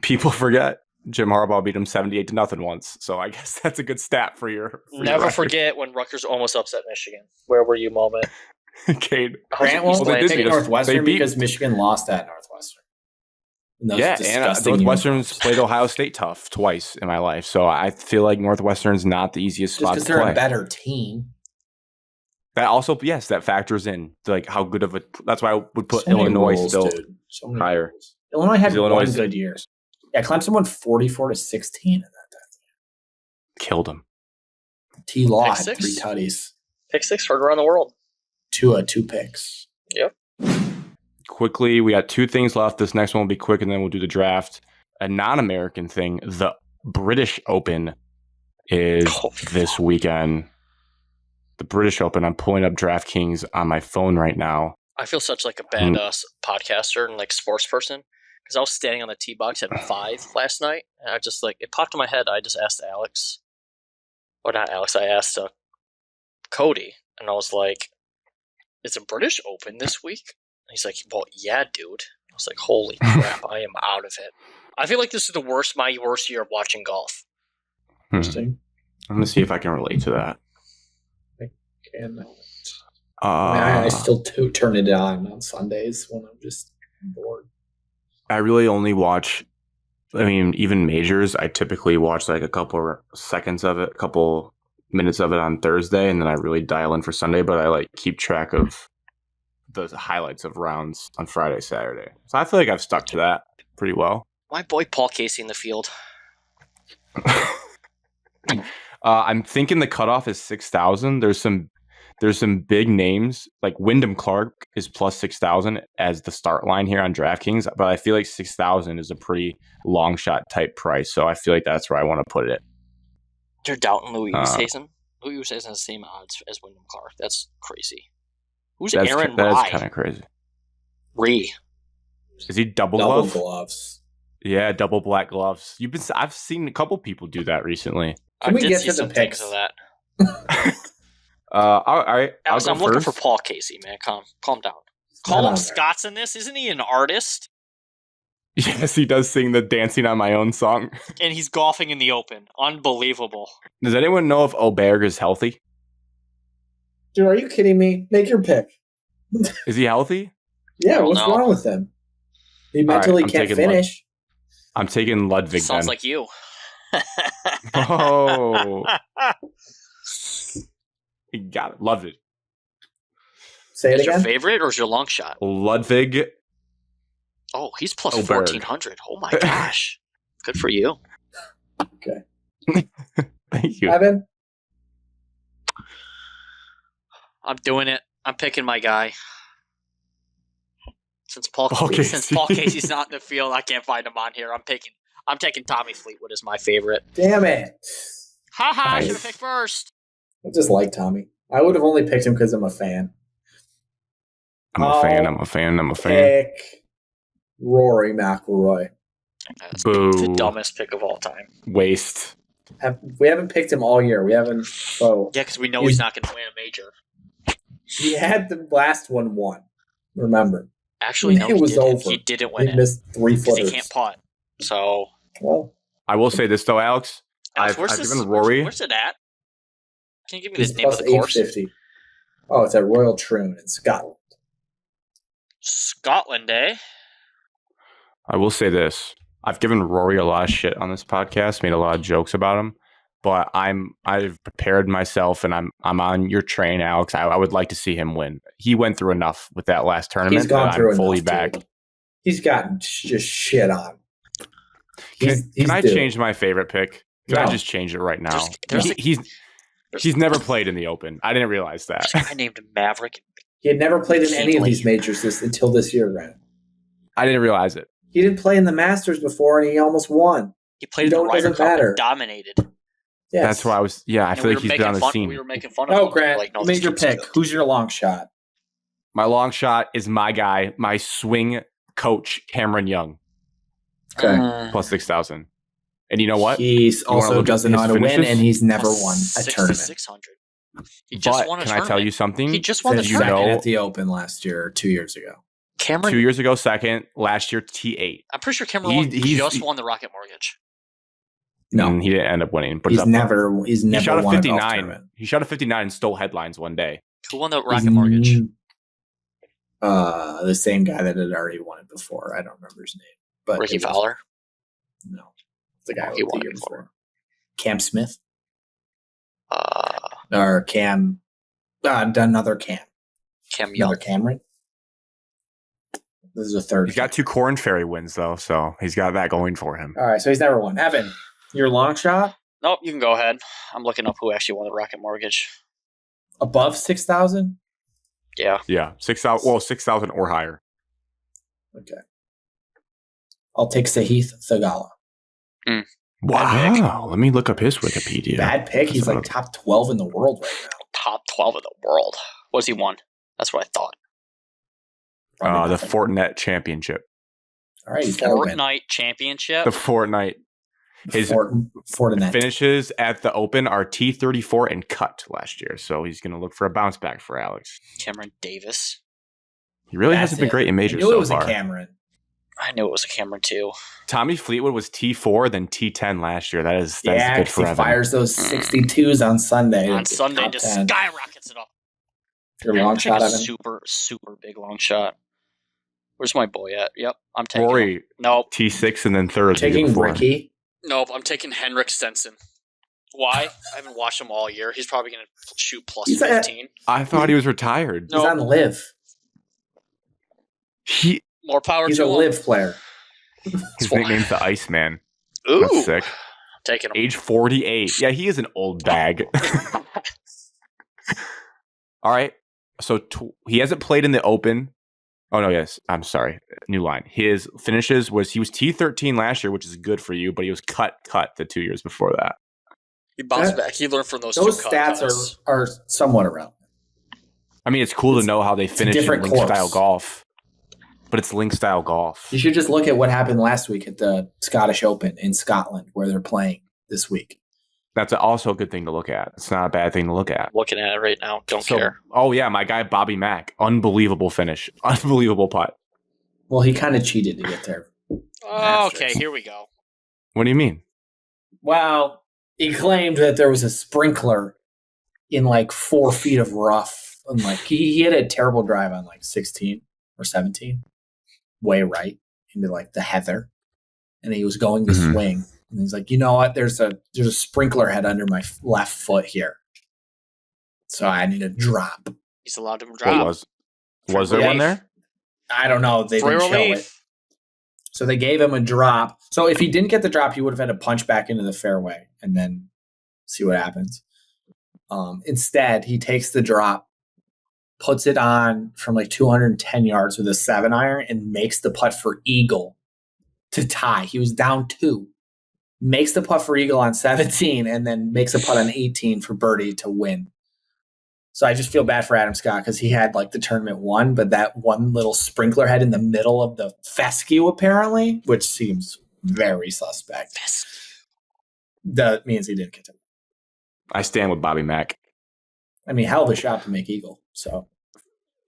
People forget Jim Harbaugh beat him 78-0 once. So I guess that's a good stat for your. Never forget when Rutgers almost upset Michigan. Where were you, moment? Cade. Grant won't Well, they did pick beat us. Northwestern They beat- because Michigan lost at Northwestern. And those Yeah, and disgusting Northwestern's uniforms. played Ohio State tough twice in my life. So I feel like Northwestern's not the easiest Just spot because to they're play. a better team. That also, yes, that factors in like how good of a. That's why I would put So many Illinois rules, still dude. So many higher. rules. Illinois had Is Illinois- one good year. Yeah, Clemson won 44-16 in that time. Killed him. T. Law Pick had six? 3 tutties. Pick six heard around the world. 2 picks. Yep. Quickly, we got 2 things left. This next one will be quick, and then we'll do the draft. A non-American thing: the British Open is this weekend. The British Open. I'm pulling up DraftKings on my phone right now. I feel such like a bad podcaster and like sports person because I was standing on the tee box at 5 last night, and I just like it popped in my head. I just asked Alex, or not Alex. I asked Cody, and I was like, "Is a British Open this week?" And he's like, "Well, yeah, dude." I was like, "Holy crap, I am out of it." I feel like this is my worst year of watching golf. Interesting. I'm gonna see if I can relate to that. And I still turn it on Sundays when I'm just bored. I really only watch. I mean, even majors, I typically watch like a couple seconds of it, a couple minutes of it on Thursday, and then I really dial in for Sunday. But I like keep track of the highlights of rounds on Friday, Saturday. So I feel like I've stuck to that pretty well. My boy Paul Casey in the field. I'm thinking the cutoff is 6,000. There's some big names like Wyndham Clark is plus 6,000 as the start line here on DraftKings, but I feel like 6,000 is a pretty long shot type price. So I feel like that's where I want to put it. You're doubting Louis Oosthuizen? Louis Oosthuizen has the same odds as Wyndham Clark. That's crazy. Who's Aaron That's Rye? kind of crazy. Ree. Is he double Double glove? gloves. Yeah, double black gloves. I've seen a couple people do that recently. I Can we did get see to the some things picks? of that. All right, I'll Alex, go I'm looking first. for Paul Casey, man. Calm down. Not Call on him there. Scott's in this. Isn't he an artist? Yes, he does sing the "Dancing on My Own" song. And he's golfing in the Open. Unbelievable. Does anyone know if Oberg is healthy? Dude, are you kidding me? Make your pick. Is he healthy? Yeah, don't what's know. wrong with him? He All right, mentally I'm can't taking finish. I'm taking Ludwig Sounds then. like you. Oh, he got it. Loved it. Say it Is your again. favorite or is your long shot? Ludwig. Oh, he's plus Oberg. 1,400. Oh my gosh. Good for you. Thank you. Evan? I'm doing it. I'm picking my guy. Since Paul Casey's not in the field, I can't find him on here. I'm taking Tommy Fleetwood as my favorite. Damn it. I should have picked first. I just like Tommy. I would have only picked him because I'm a fan. I'm a fan. Pick Rory McIlroy. That's Boo. the dumbest pick of all time. Waste. We haven't picked him all year. We haven't. Oh, Yeah, because we know he's not going to win a major. he had the last one won. Remember? Actually, no, it was didn't. over. He didn't win He missed 3 because footers. he can't putt. So, Well, I will say this though, Alex. I've given Rory. Where's it at? Can you give me it's the name of plus the course? 850. Oh, it's at Royal Troon in Scotland. Scotland, eh? I will say this. I've given Rory a lot of shit on this podcast, made a lot of jokes about him, but I've prepared myself and I'm on your train, Alex. I would like to see him win. He went through enough with that last tournament. He's gone through I'm fully enough, back. dude. He's gotten just shit on. Can I change my favorite pick? Can I No. just change it right now? There's He's never played in the Open. I didn't realize that. a guy named Maverick. He had never played in any of these Keighley. majors until this year, Grant. I didn't realize it. He didn't play in the Masters before, and he almost won. He played in the It Ryder doesn't Cup matter. and dominated. Yes. That's why I was. Yeah, I And feel we like were he's been on making the fun. scene. We were making fun of him. Oh, We were Grant, like, no, you this made your kid's pick. good. Who's your long shot? My long shot is my guy, my swing coach, Cameron Young, Okay. plus 6,000. And you know what? He wanna also look at doesn't know his how to win, finishes? and he's never Plus won a 6 tournament. 600. He just But won a can tournament. I tell you something? He just won the Finished you second tournament. know- at the Open last year, or 2 years ago. Cameron, 2 years ago, second. Last year, T8. I'm pretty sure Cameron He's- won the Rocket Mortgage. No, And he didn't end up winning. But he's it's up there. never He shot a won a golf 59. tournament. He shot a 59 and stole headlines one day. Who won the Rocket Mortgage? The same guy that had already won it before. I don't remember his name, but Ricky it was- Fowler. No, the guy Oh, who he won won the year it before. before. Cam Smith Uh, or Cam? Another Cam. Cam Young. Another Cameron. This is a third. He's got 2 Corn Ferry wins, though, so he's got that going for him. All right, so he's never won. Evan, your long shot Nope, you can go ahead. I'm looking up who actually won the Rocket Mortgage. above 6,000. Yeah. Yeah, 6,000. Well, 6,000 or higher. Okay, I'll take Sahith Thagala. Wow. Let me look up his Wikipedia. Bad pick. He's That's like top 12 in the world right now. Top 12 in the world. What's he won? That's what I thought. Probably The nothing. Fortnite Championship. All right, he's got to win. Fortnite Championship. The Fortnite. His Fortinet. finishes at the Open are T34 and cut last year, so he's going to look for a bounce back for Alex. Cameron Davis. He really That's hasn't been it. great in I majors knew it so was far. a Cameron. I knew it was a Cameron too. Tommy Fleetwood was T4, then T10 last year. That's Yeah, good 'cause for he Evan. fires those 62s on Sunday. On Like Sunday, top just 10. skyrockets it up. Your long Take shot, a Evan. super, super big long shot. Where's my boy at? Yep, I'm taking him. Rory, Nope. T6 and then third. the year Taking before. Ricky. Nope, I'm taking Henrik Stenson. Why? I haven't watched him all year. He's probably going to shoot plus He's a- 15. I thought he was retired. No. He's on Live. More power He's to a him. Live player. His nickname's the Iceman. Ooh, That's sick. taking him. Age 48. Yeah, he is an old bag. All right. So he hasn't played in the Open. Oh, no, yes. I'm sorry. New line. His finishes he was T13 last year, which is good for you, but he was cut the 2 years before that. He bounced That- back. He learned from those Those two stats cuts. are somewhat irrelevant. I mean, it's cool It's- to know how they a finish in different link course. style golf, but it's link style golf. You should just look at what happened last week at the Scottish Open in Scotland, where they're playing this week. That's also a good thing to look at. It's not a bad thing to look at. Looking at it right now. Don't So, care. oh yeah, my guy Bobby Mack, unbelievable finish, unbelievable putt. Well, he kind of cheated to get there. Oh, okay, here we go. What do you mean? Well, he claimed that there was a sprinkler in like 4 feet of rough. And like he had a terrible drive on like 16 or 17, way right into like the heather. And he was going to Mhm. swing. And he's like, you know what? There's a sprinkler head under my left foot here. So I need to drop. He's allowed to What drop. was there Yeah. one there? I don't know. They Free didn't show relief. it. So they gave him a drop. So if he didn't get the drop, he would have had to punch back into the fairway and then see what happens. Instead, he takes the drop, puts it on from like 210 yards with a 7-iron and makes the putt for eagle to tie. He was down 2. Makes the putt for eagle on 17 and then makes a putt on 18 for birdie to win. So I just feel bad for Adam Scott because he had like the tournament won, but that one little sprinkler head in the middle of the fescue apparently, which seems very suspect. That means he didn't get to win. I stand with Bobby Mack. I mean, hell of a shot to make eagle. So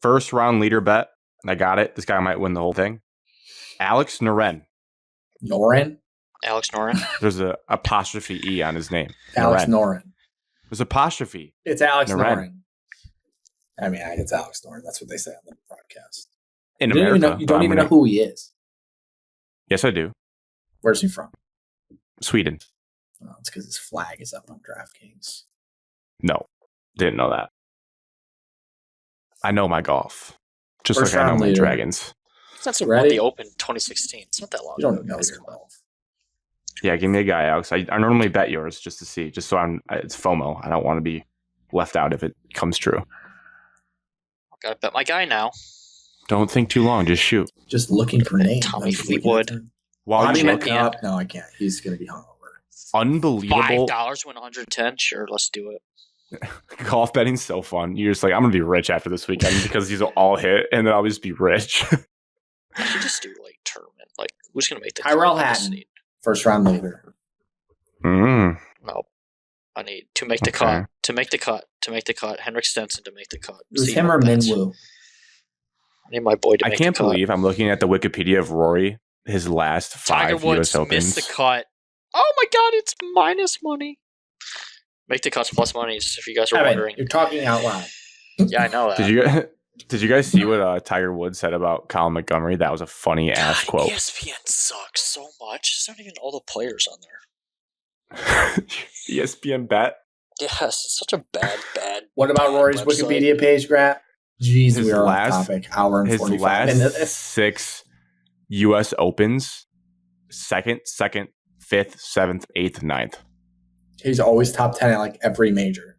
First round leader bet. I got it. This guy might win the whole thing. Alex Noren. Alex Noren. There's a apostrophe E on his name. Alex Noren. There's apostrophe. It's Alex Noren. I mean, it's Alex Noren. That's what they say on the broadcast. In America. You don't even know who he is. Yes, I do. Where's he from? Sweden. Oh, it's because his flag is up on DraftKings. No, didn't know that. I know my golf. Just First like I know round my leader. Dragons. That's what Ready? won the Open 2016. It's not that long You don't ago, know guys. your golf. Yeah, give me a guy, Alex. I normally bet yours just to see, just so it's FOMO. I don't want to be left out if it comes true. Gotta bet my guy now. Don't think too long. Just shoot. Just looking for names. Tommy I'm just looking Fleetwood. at them. While Bobby you look, Champion. up. No, I can't. He's going to be hungover. unbelievable $5 win 110. Sure, let's do it. golf betting's so fun. You're just like, I'm gonna be rich after this weekend because these will all hit, and then I'll just be rich. I should just do like tournament. Like, who's gonna make the Tyrell cut? I just Hatton. need- First round leader. Mm. No, I need to make the Okay. cut. To make the cut. To make the cut. Henrik Stenson to make the cut. It was See him my or bets. Minwoo. I need my boy to I make can't the cut. believe I'm looking at the Wikipedia of Rory, his last Tiger 5 Woods U.S. Opens. missed the cut. Oh my god, it's minus money. Make the cuts plus money, if you guys are Evan, wondering. you're talking out loud. Yeah, I know that. Did you guys see what Tiger Woods said about Colin Montgomery? That was a funny ass God, quote. ESPN sucks so much. There's not even all the players on there. ESPN bet. Yes, it's such a bad. What about bad Rory's website. Wikipedia page, Grant? Jeez, His we are last- off topic. Hour and His 45 last minutes. 6 U.S. Opens, second, 5th, 7th, 8th, 9th. He's always top 10 at like every major.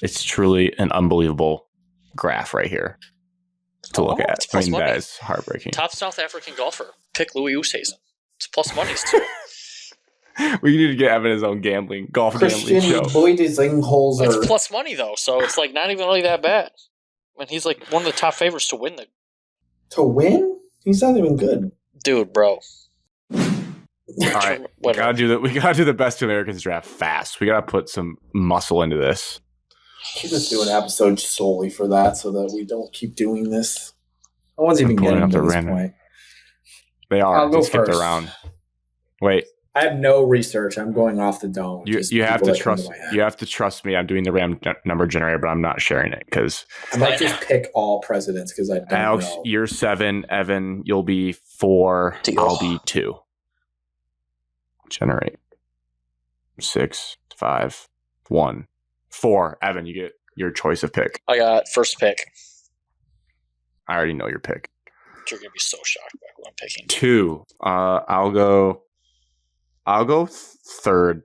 It's truly an unbelievable graph right here to look Oh, at. it's I plus mean, money. that is heartbreaking. Top South African golfer. Pick Louis Oosthuizen. It's plus monies too. We need to get Evan his own golf Christian gambling show. Boydizingholzer. It's plus money though, so it's like not even really that bad. I mean, he's like one of the top favorites to win the To win? He's not even good. dude, bro. All right, we gotta do the best Americans draft fast. We gotta put some muscle into this. Keep us doing episodes solely for that so that we don't keep doing this. No one's even pulling getting up to the this random. point. They are. I'll go They skipped first. around. Wait, I have no research. I'm going off the dome. Just you have people to that come trust. my head. You have to trust me. I'm doing the number generator, but I'm not sharing it because I might just pick all presidents because I don't Alex, know. you're 7. Evan, you'll be 4. Deal. I'll be 2. Generate 6, 5, 1, 4. Evan, you get your choice of pick. I got first pick. I already know your pick. You're gonna be so shocked by who I'm picking. 2. I'll go third.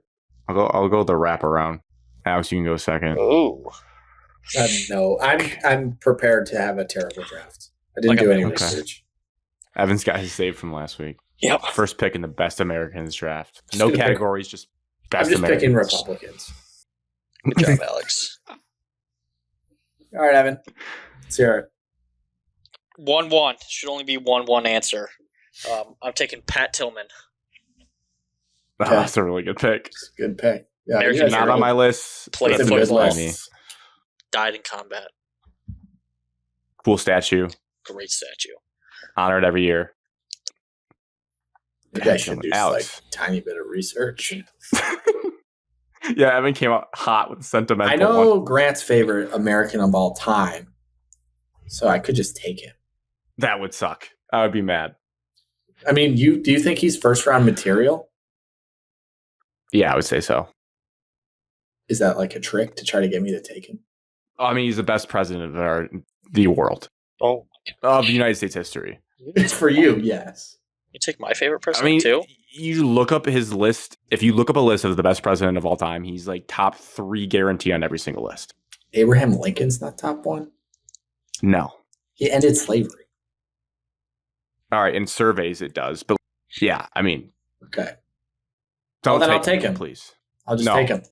I'll go the wraparound. Alex, you can go second. Ooh. No, I'm prepared to have a terrible draft. I didn't Okay. do any Okay. research. Evan's got his save from last week. Yep. First pick in the best Americans draft. Just No gonna pick- categories, just best I'm just Americans. picking Republicans. Good job, Alex. All right, Evan. Let's hear it. 1-1. Should only be 1-1 answer. I'm taking Pat Tillman. Oh, that's a really good pick. It's a good pick. Yeah, American you guys Not are on my good. list. Played That's a It's a good good football. by me. list. Died in combat. Cool statue. Great statue. Honored every year. Maybe I should do Alex. like tiny bit of research. Yeah, Evan came out hot with sentimental. I know one. Grant's favorite American of all time, so I could just take him. That would suck. I would be mad. I mean, do you think he's first round material? Yeah, I would say so. Is that like a trick to try to get me to take him? I mean, he's the best president of the world, Oh, of United States history. It's for you, yes. you take my favorite I president mean, too? you look up his list. If you look up a list of the best president of all time, he's like top 3 guarantee on every single list. Abraham Lincoln's not top one. No. He ended slavery. All right, in surveys it does, but yeah, I mean, Okay. don't then I'll take take him. please. I'll just No. take him.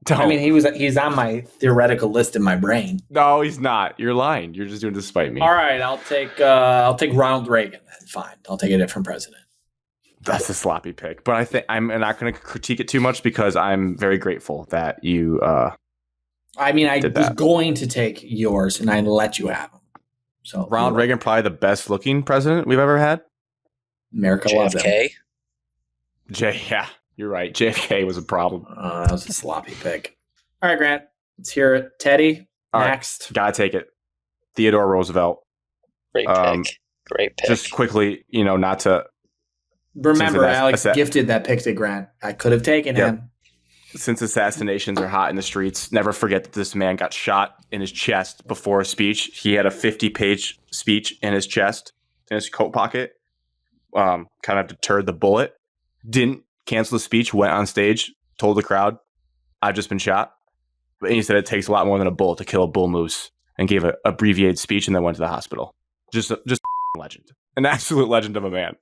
Don't. I mean, he's on my theoretical list in my brain. No, he's not. You're lying. You're just doing this to spite me. All right, I'll take Ronald Reagan. Then. Fine, I'll take a different president. That's a sloppy pick, but I think I'm not going to critique it too much because I'm very grateful that you. I mean, I was going to take yours, and I let you have him. So Ronald Reagan, probably the best looking president we've ever had. America loves him. Yeah, you're right. JFK was a problem. That was a sloppy pick. All right, Grant, let's hear it. Teddy, next. Right, gotta take it. Theodore Roosevelt. Great pick. Great pick. Just quickly, not to. Remember, Alex gifted that pick to Grant. I could have taken him. Since assassinations are hot in the streets, never forget that this man got shot in his chest before a speech. He had a 50-page speech in his chest, in his coat pocket, kind of deterred the bullet. Didn't cancel the speech, went on stage, told the crowd, I've just been shot. And he said it takes a lot more than a bullet to kill a bull moose, and gave an abbreviated speech and then went to the hospital. Just a legend. An absolute legend of a man.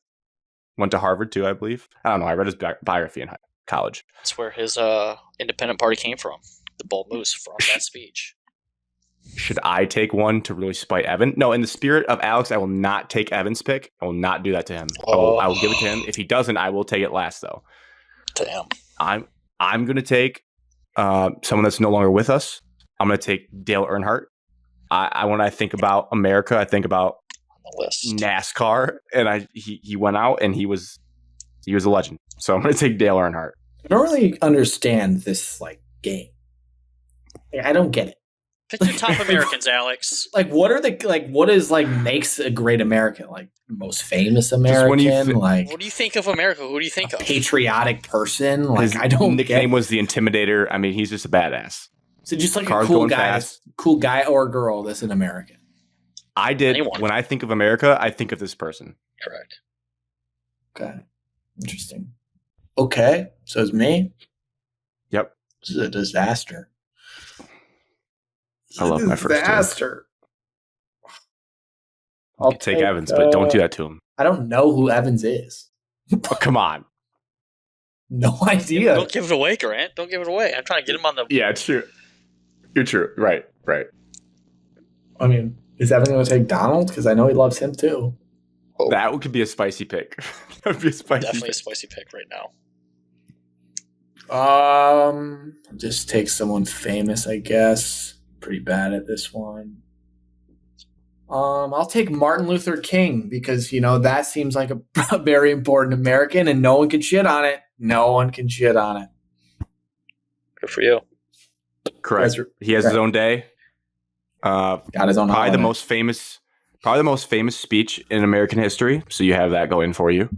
Went to Harvard too, I believe. I don't know. I read his biography in college. That's where his independent party came from. The bull moose from that speech. Should I take one to really spite Evan? No, in the spirit of Alex, I will not take Evan's pick. I will not do that to him. I will give it to him. If he doesn't, I will take it last, though. Damn. I'm going to take someone that's no longer with us. I'm going to take Dale Earnhardt. When I think about America, I think about NASCAR, and he went out and he was a legend. So I'm going to take Dale Earnhardt. I don't really understand this game. I don't get it. Pick your top Americans, Alex. What is makes a great American? Most famous American? What do you think of America? Who do you think of? Patriotic person? His nickname was the Intimidator. I mean, he's just a badass. So just a cool guy or girl that's an American. I did. Anyone. When I think of America, I think of this person. Correct. Okay. Interesting. Okay. So it's me? Yep. This is a disaster. I love my first disaster. I'll take Evans, but don't do that to him. I don't know who Evans is. Oh, come on. No idea. Don't give it away, Grant. Don't give it away. I'm trying to get him on the... Yeah, it's true. You're true. Right. I mean, is Evan going to take Donald? Because I know he loves him too. Oh. That could be a spicy pick. That would be definitely a spicy pick right now. Just take someone famous, I guess. Pretty bad at this one. I'll take Martin Luther King because, that seems like a very important American and no one can shit on it. No one can shit on it. Good for you. Correct. He has his own day. Got his own probably the most famous speech in American history. So you have that going for you.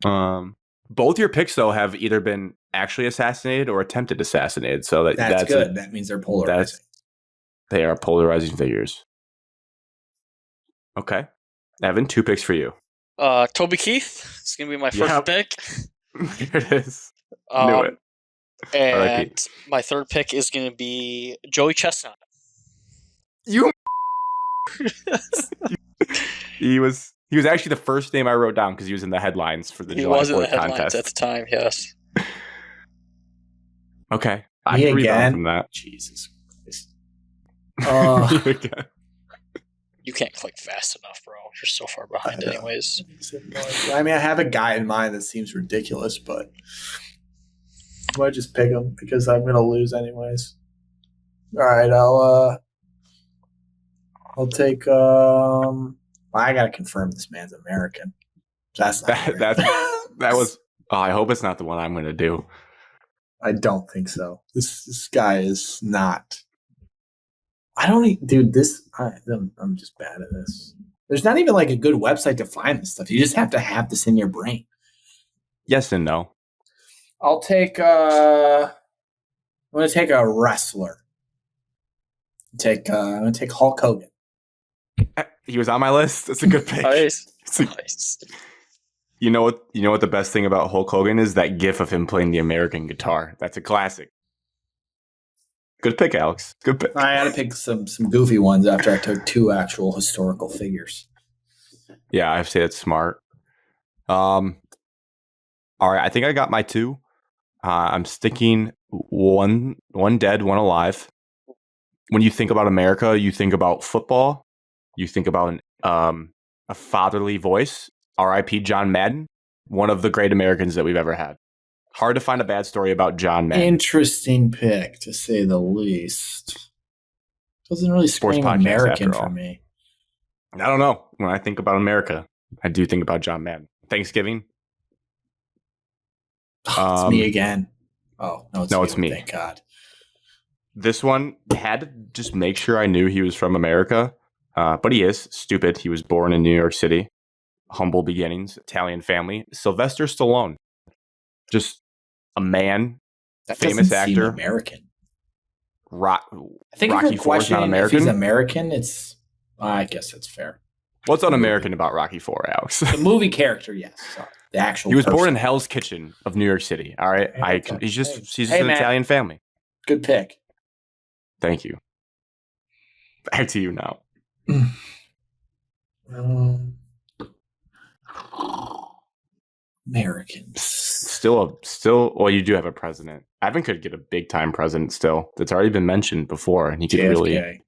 Both your picks though have either been actually assassinated or attempted assassinated. So that's good. That means they're polarizing. They are polarizing figures. Okay, Evan, 2 picks for you. Toby Keith. It's gonna be my first pick. Here it is. Knew it. And my third pick is going to be Joey Chestnut. He was actually the first name I wrote down because he was in the headlines for the July 4th contest at the time. Yes. Okay, I can read on from that. Jesus Christ. You can't click fast enough, bro. You're so far behind, anyways. I mean, I have a guy in mind that seems ridiculous, but I might just pick him because I'm going to lose anyways. All right, I'll take. I got to confirm this man's American. That's not that was. Oh, I hope it's not the one I'm going to do. I don't think so. This guy is not. I don't, dude. I'm just bad at this. There's not even a good website to find this stuff. You just have to have this in your brain. Yes and no. I'll take. I'm gonna take a wrestler. I'm gonna take Hulk Hogan. He was on my list. That's a good pick. Nice. You know what the best thing about Hulk Hogan is? That gif of him playing the American guitar. That's a classic. Good pick, Alex. Good pick. I had to pick some goofy ones after I took 2 actual historical figures. Yeah, I have to say that's smart. All right, I think I got my 2. I'm sticking one dead, one alive. When you think about America, you think about football. You think about a fatherly voice. R.I.P. John Madden, one of the great Americans that we've ever had. Hard to find a bad story about John Madden. Interesting pick, to say the least. Doesn't really scream American for me. I don't know. When I think about America, I do think about John Madden. Thanksgiving. It's me again. Oh, no, it's me. Thank God. This one had to just make sure I knew he was from America, but he is. Stupid. He was born in New York City. Humble beginnings, Italian family. Sylvester Stallone. Just a man, that famous actor. Seem American. I think Rocky IV is not American. If he's American, I guess that's fair. What's un-American about Rocky IV, Alex? The movie character, yes. Sorry. The actual He was person. born in Hell's Kitchen of New York City. All right. He's just an Italian family. Good pick. Thank you. Back to you now. Americans. Still, well, you do have a president. Evan could get a big time president still. That's already been mentioned before, and he could really.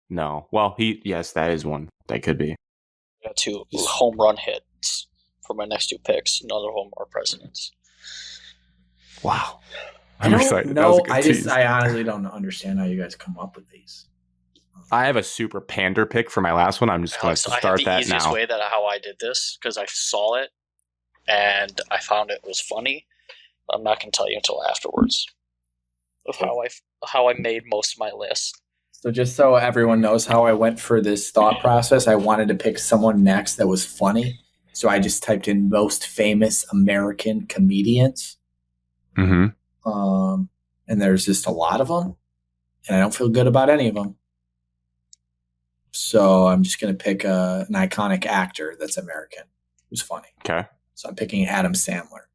No, well, yes, that is one that could be. I got 2 home run hits for my next 2 picks. None of them are presidents. Wow, I'm excited. No, I honestly don't understand how you guys come up with these. I have a super pander pick for my last one. I'm just going to start that now. I have the easiest way that how I did this because I saw it and I found it was funny. I'm not going to tell you until afterwards of how I made most of my list. So just so everyone knows how I went for this thought process, I wanted to pick someone next that was funny. So I just typed in most famous American comedians. Mm-hmm. And there's just a lot of them. And I don't feel good about any of them. So I'm just going to pick an iconic actor that's American who's funny. Okay. So I'm picking Adam Sandler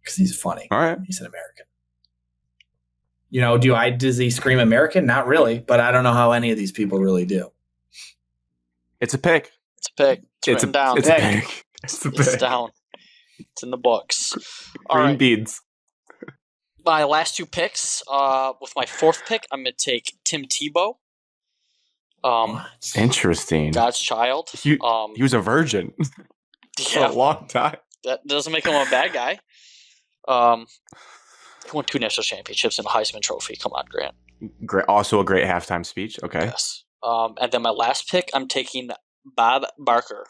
because he's funny. All right. He's an American. You know, does he scream American? Not really, but I don't know how any of these people really do. It's a pick. It's a pick. It's written down. It's a pick. It's down. It's in the books. Green beads. My last 2 picks. With my 4th pick, I'm going to take Tim Tebow. Interesting. God's child. He was a virgin for a long time. That doesn't make him a bad guy. He won 2 national championships and a Heisman Trophy. Come on, Grant. Also a great halftime speech. Okay. Yes. And then my last pick, I'm taking Bob Barker.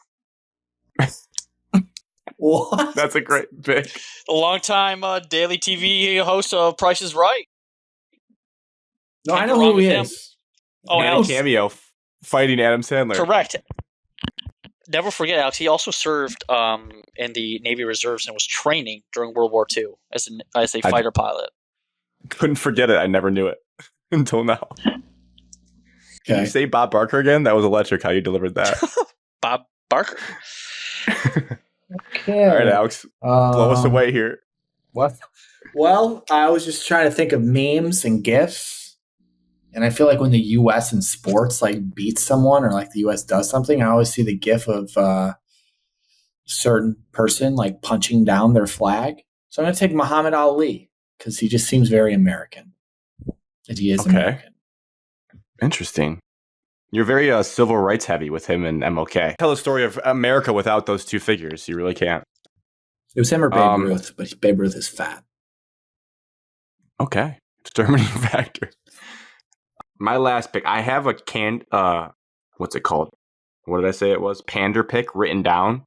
What? That's a great pick. A longtime daily TV host of Price is Right. No, I know who he is. Oh, Alex. Cameo fighting Adam Sandler. Correct. Never forget, Alex. He also served in the Navy Reserves and was training during World War II as a fighter pilot. Couldn't forget it. I never knew it until now. Okay. Can you say Bob Barker again? That was electric how you delivered that. Bob Barker. Okay. All right, Alex. Blow us away here. What? Well, I was just trying to think of memes and GIFs. And I feel like when the U.S. in sports like beats someone or like the U.S. does something, I always see the GIF of a certain person like punching down their flag. So I'm going to take Muhammad Ali because he just seems very American. And he is American. Interesting. You're very civil rights heavy with him and MLK. Tell the story of America without those 2 figures. You really can't. It was him or Babe Ruth, but Babe Ruth is fat. Okay. Determining factor. My last pick, I have a what's it called? What did I say it was? Pander pick written down.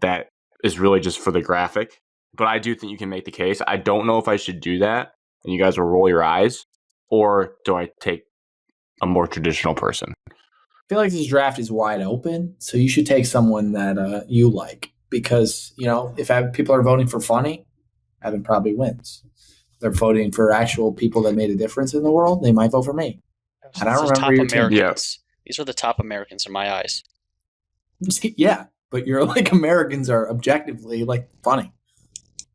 That is really just for the graphic. But I do think you can make the case. I don't know if I should do that, and you guys will roll your eyes, or do I take a more traditional person? I feel like this draft is wide open, so you should take someone that you like. Because, you know, if people are voting for funny, Evan probably wins. They're voting for actual people that made a difference in the world, they might vote for me. And I don't remember your team. Yeah. These are the top Americans in my eyes. Yeah, but you're like Americans are objectively like funny.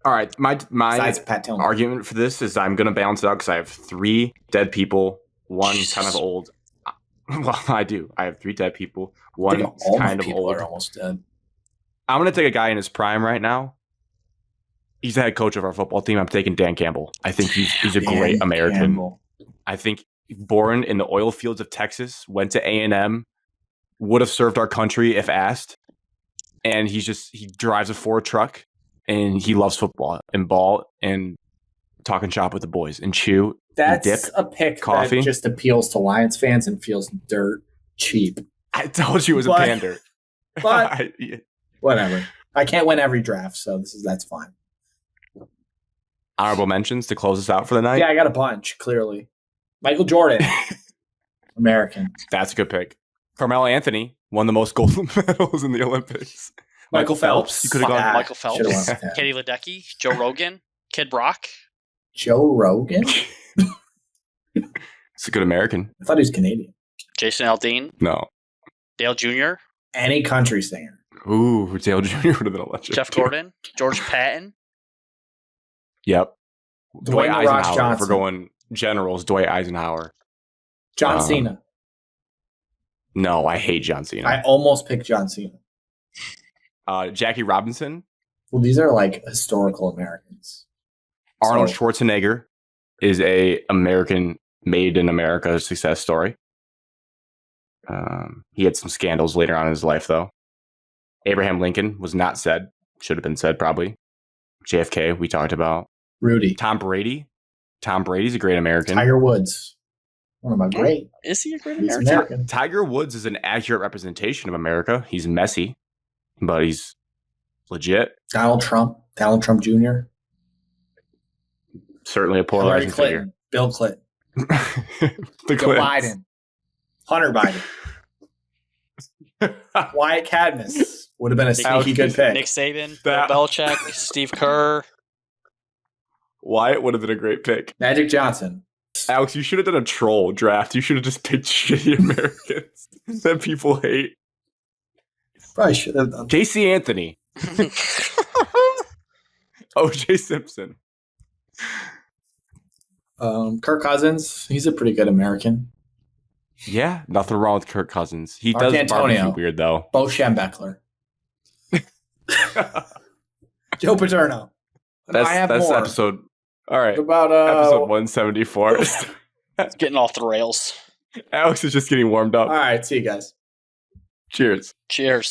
All right, my Besides Pat Tillman. argument for this is I'm going to balance it out because I have 3 dead people, one kind of old. Well, I do. I have 3 dead people. One all kind my of people old. are almost dead. I'm going to take a guy in his prime right now. He's the head coach of our football team. I'm taking Dan Campbell. I think he's a great American. Campbell. I think born in the oil fields of Texas, went to A&M, would have served our country if asked. And he drives a Ford truck, and he loves football and ball and talking shop with the boys and chew. That's and dip, a pick coffee. that just appeals to Lions fans and feels dirt cheap. I told you it was a pander. But whatever. I can't win every draft, so that's fine. Honorable mentions to close us out for the night? Yeah, I got a bunch, clearly. Michael Jordan. American. That's a good pick. Carmelo Anthony won the most gold medals in the Olympics. Michael Phelps. You could have gone. Michael Phelps. Katie Ledecky. Joe Rogan. Kid Rock. Joe Rogan? It's a good American. I thought he was Canadian. Jason Aldean. No. Dale Jr. Any country singer. Ooh, Dale Jr. would have been electric. Jeff Gordon. George Patton. Yep. Dwight The Rock Eisenhower. Johnson. If we're going generals, Dwight Eisenhower. John Cena. No, I hate John Cena. I almost picked John Cena. Jackie Robinson. Well, these are like historical Americans. Arnold Schwarzenegger is a American made in America success story. He had some scandals later on in his life, though. Abraham Lincoln was not said. Should have been said, probably. JFK, we talked about. Rudy. Tom Brady. Tom Brady's a great American. Tiger Woods. One of my great. Is he a great He's American? American. Tiger Woods is an accurate representation of America. He's messy, but he's legit. Donald Trump Jr. Certainly a polarizing figure. Bill Clinton. The Joe Biden. Hunter Biden. Wyatt Cadmus would have been a sneaky good pick. Nick Saban, Bill Belichick, Steve Kerr. Wyatt would have been a great pick. Magic Johnson. Alex, you should have done a troll draft. You should have just picked shitty Americans that people hate. Probably should have done. Casey Anthony. O.J. Simpson. Kirk Cousins. He's a pretty good American. Yeah, nothing wrong with Kirk Cousins. He Mark does Antonio. barbecue weird, though. Bo Schembechler. Joe Paterno. That's more. episode. All right. About episode 174. It's getting off the rails. Alex is just getting warmed up. All right, see you guys. Cheers. Cheers.